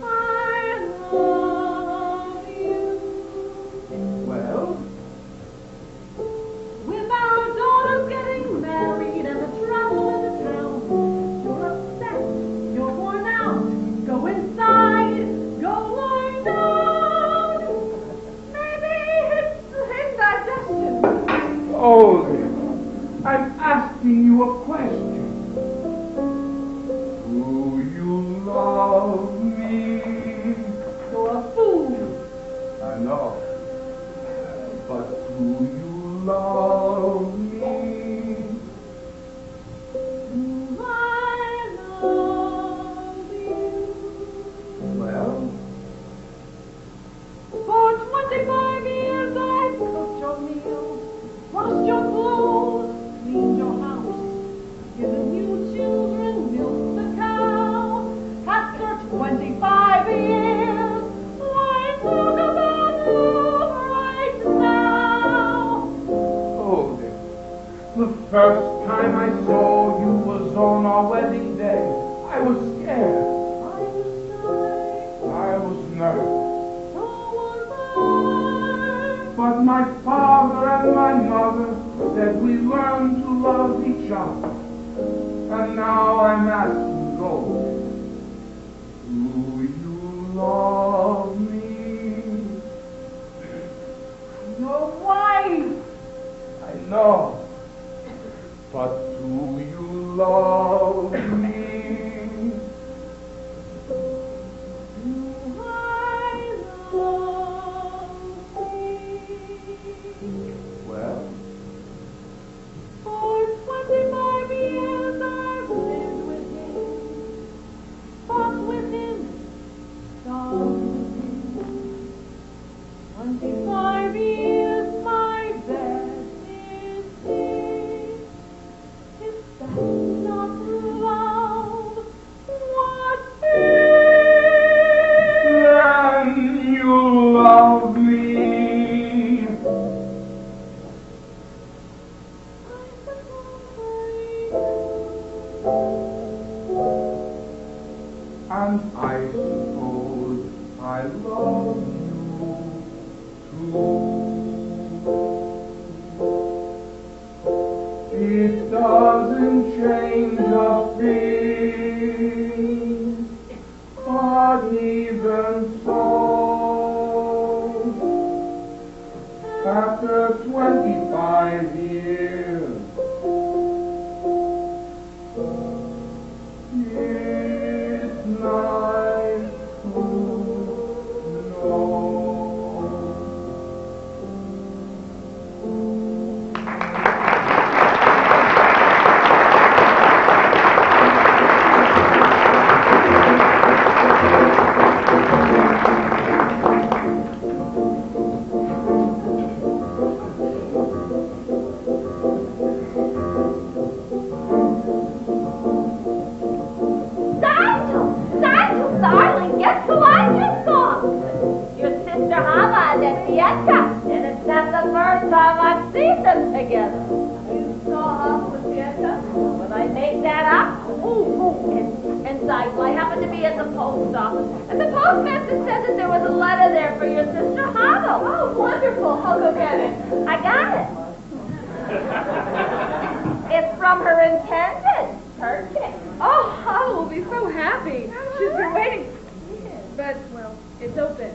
I love you.
Well,
With our daughters getting married and the trouble in the town, you're upset, you're worn out. Go inside, go lie down. Maybe it's indigestion.
oh, then. I'm asking you a question. Do you love me?
You're a fool.
I know. But do you love me?
I love you.
Well,
For 25 years I've cooked your meals, washed your clothes, cleaned your house, given you children, milked the cow. After 25 years, why talk about love right now?
oh, then. The first time I saw you was on our wedding day. I was scared.
I was shy,
I was nervous.
so was I.
But my father and my mother said we learn to love each other. And now I'm asking Gold, do you love me?
Your wife.
I know. But do you love me?
I love you.
Well,
For 25 years I've lived with him, fought with him, starved with him. 25 years my bed is his. If that's not love, what is?
then you love me. And I suppose I love you too. It doesn't change a thing, but even so, after 25 years, it's nice to know.
Darling, guess who I just saw? Your sister Hava and Fiesta. And it's not the first time I've seen them together. You saw Hava with Fiesta? When I made that up, and I happened to be at the post office, and the postmaster said that there was a letter there for your sister Hava. Oh, wonderful. I'll go get it. I got it. It's from her intended. Perfect.
Oh, Hava will be so happy. She's been waiting. But, well, it's open.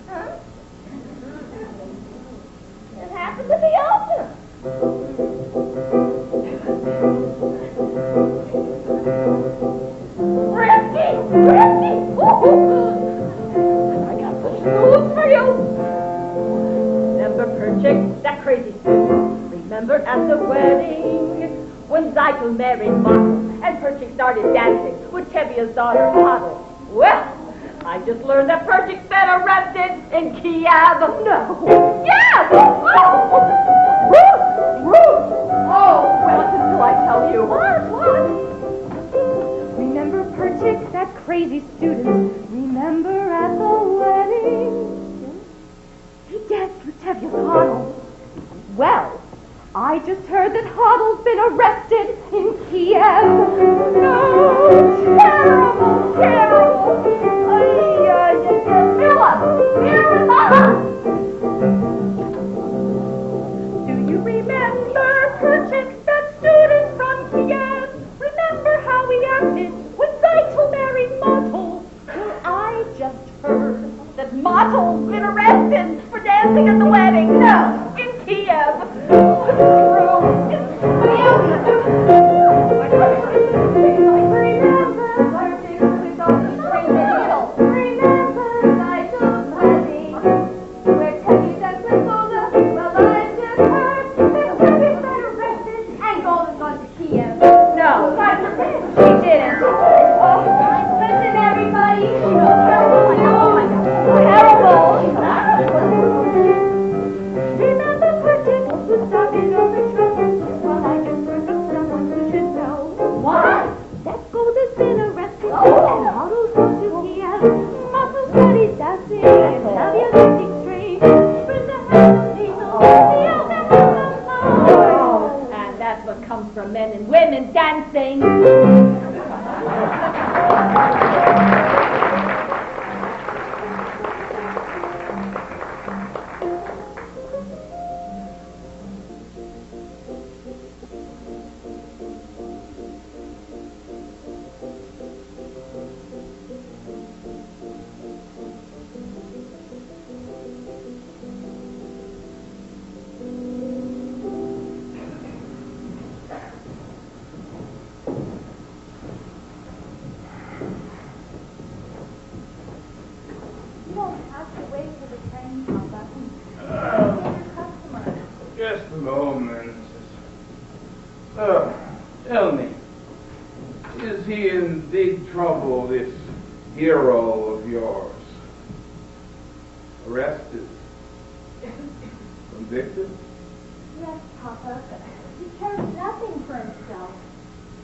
Huh? It happened to be open. Risky! I got such news for you. Remember Perchik, that crazy student? Remember at the wedding when Zykel married Marco and Perchik started dancing with Kevia's daughter, Otto? Well, I just learned that Perchik's been arrested in Kiev. No. Yeah! Oh, well, until I tell you. What?
Remember Perchik, that crazy student? Remember at the wedding? He danced with Tevye's Hoddle. Well, I just heard that Hoddle's been arrested in Kiev. No! Terrible! Do you remember Perchik, that student from Kiev? Remember how we acted when Zytel married Motel? Well, I just heard that Motel's been arrested for dancing at the wedding. No, in Kiev. Men and women dancing.
Just a moment. Tell me, is he in big trouble, this hero of yours? Arrested? Convicted?
Yes, Papa. He cares nothing for himself.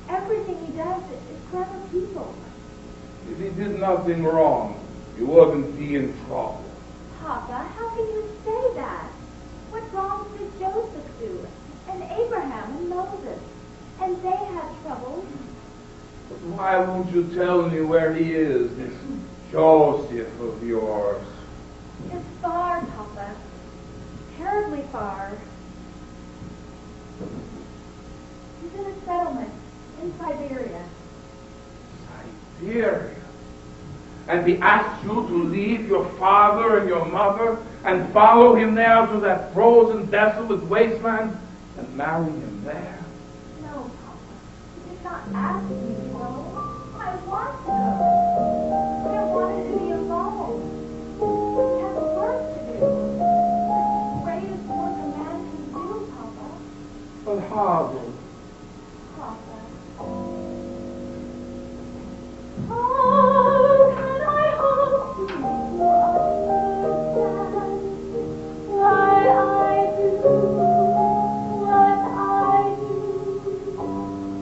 Everything he does is for other people.
If he did nothing wrong, he wouldn't be in trouble.
Papa, how can you say that? What wrong did Joseph do? And Abraham and Moses? And they had trouble.
But why won't you tell me where he is, this Joseph of yours.
It's far, Papa. Terribly far. He's in a settlement in Siberia.
Siberia? And he asked you to leave your father and your mother and follow him there to that frozen, desolate wasteland and marry him there?
No, Papa. He did not ask me to go. I want to go. I wanted to be alone. He has work to do. The greatest work a man can do, Papa.
But how?
Papa. How can I hope to make you understand why I do what I do?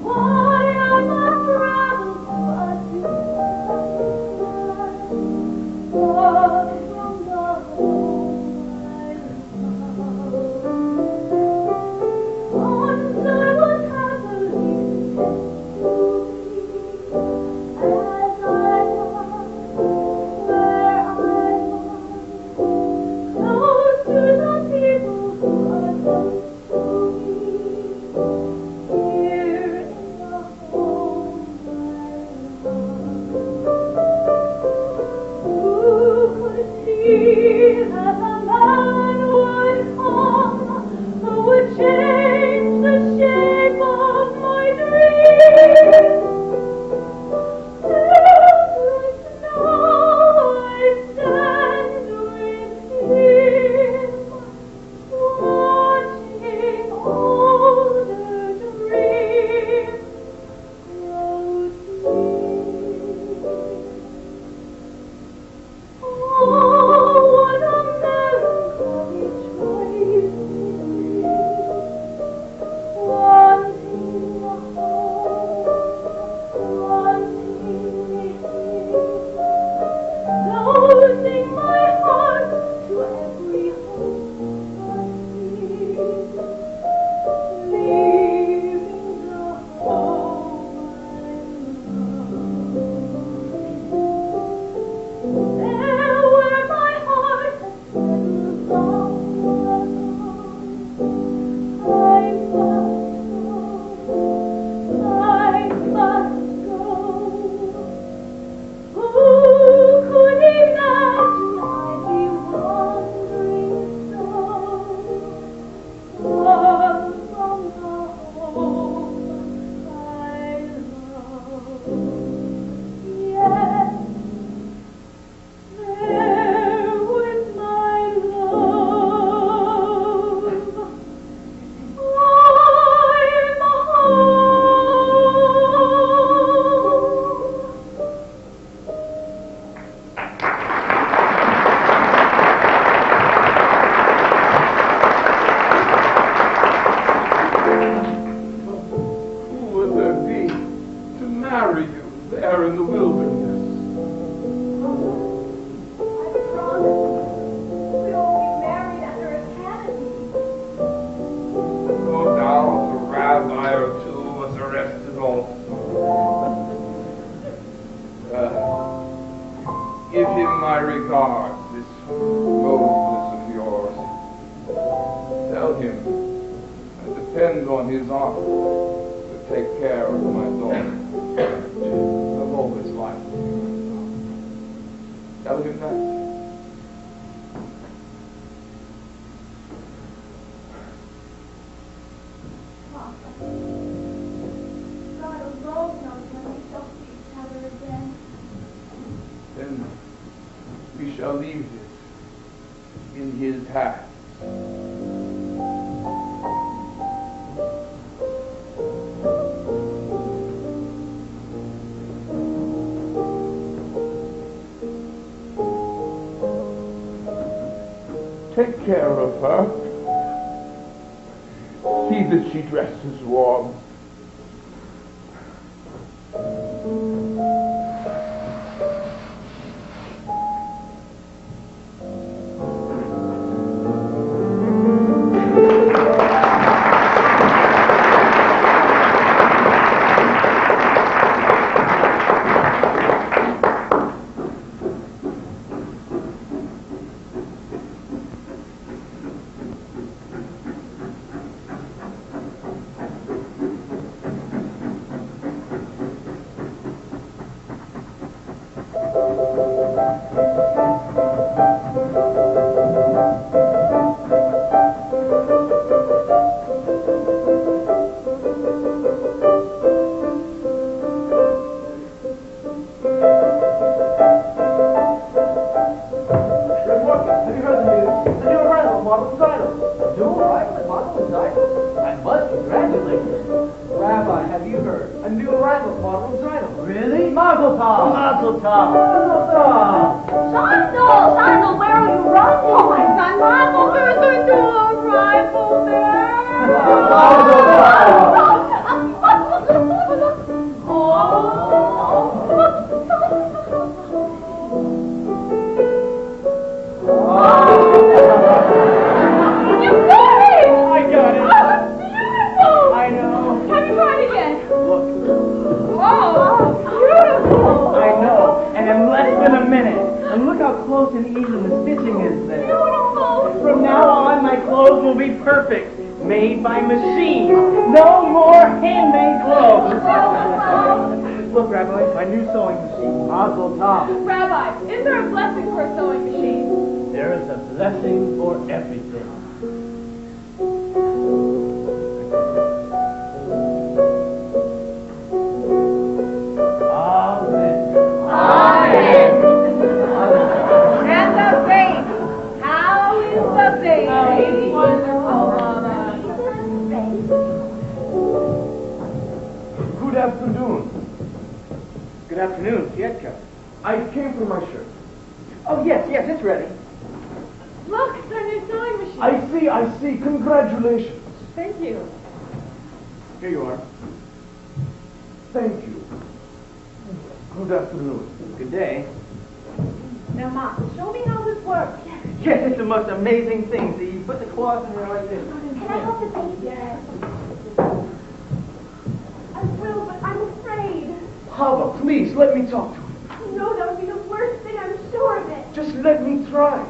Why I must travel to a distant land, far from the home I love. Once I was happily content to be as I was, where I was, close to the people who are close to me, here in the home I love. Who could see that a man would come who would change the shape of my dreams? Now I stand with him, watching older dreams grow to me. Oh, what a melancholy choice it is, wanting a home, wanting him, closing my heart to every hope but his, leaving the home I love. There where my heart has settled long ago, I must go. Who could imagine I'd be wandering so far from the home I love? Yes. There with my love, I'm home.
Who would there be to marry you there in the wilderness?
I promise we'll be married under a canopy.
No doubt a rabbi or two was arrested also. Give him my regards, this Moses of yours. Tell him I depend on his honor to take care of my daughter. I've always liked her. Tell him that.
Papa, God alone knows when we shall see each other again.
Then we shall leave this in his hands. Take care of her. See that she dresses warm.
Shonda, where are you running? Oh, my son, Marvel, there's a new arrival
You got it!
I got it.
Oh, it's beautiful!
I know.
Have me try it again.
Look,
Oh, beautiful!
I know. And in less than a minute. And look how close and even the stitching is there.
Beautiful!
From now on, my clothes will be perfect. Made by machine. No more handmade clothes. Look, Rabbi, my new sewing machine. Mazel tov.
Rabbi, is there a blessing for a sewing machine?
There is a blessing for everything. Amen.
And the baby. How is the baby?
Wonderful, Mama.
Good afternoon.
Good afternoon, Pietka.
I came for my shirt.
Oh, yes, it's ready.
Look, it's our new sewing machine.
I see. Congratulations.
Thank you.
Here you are.
Thank you. Good afternoon.
Good day.
Now, Mom, show me how this works.
Yes, it's the most amazing thing. See, you put the cloth in there like this.
Can I help the baby? Yes. I will, but I'm afraid.
Hava, please, let me talk to him.
No, that would be the worst thing. I'm sure of it.
Just let me try.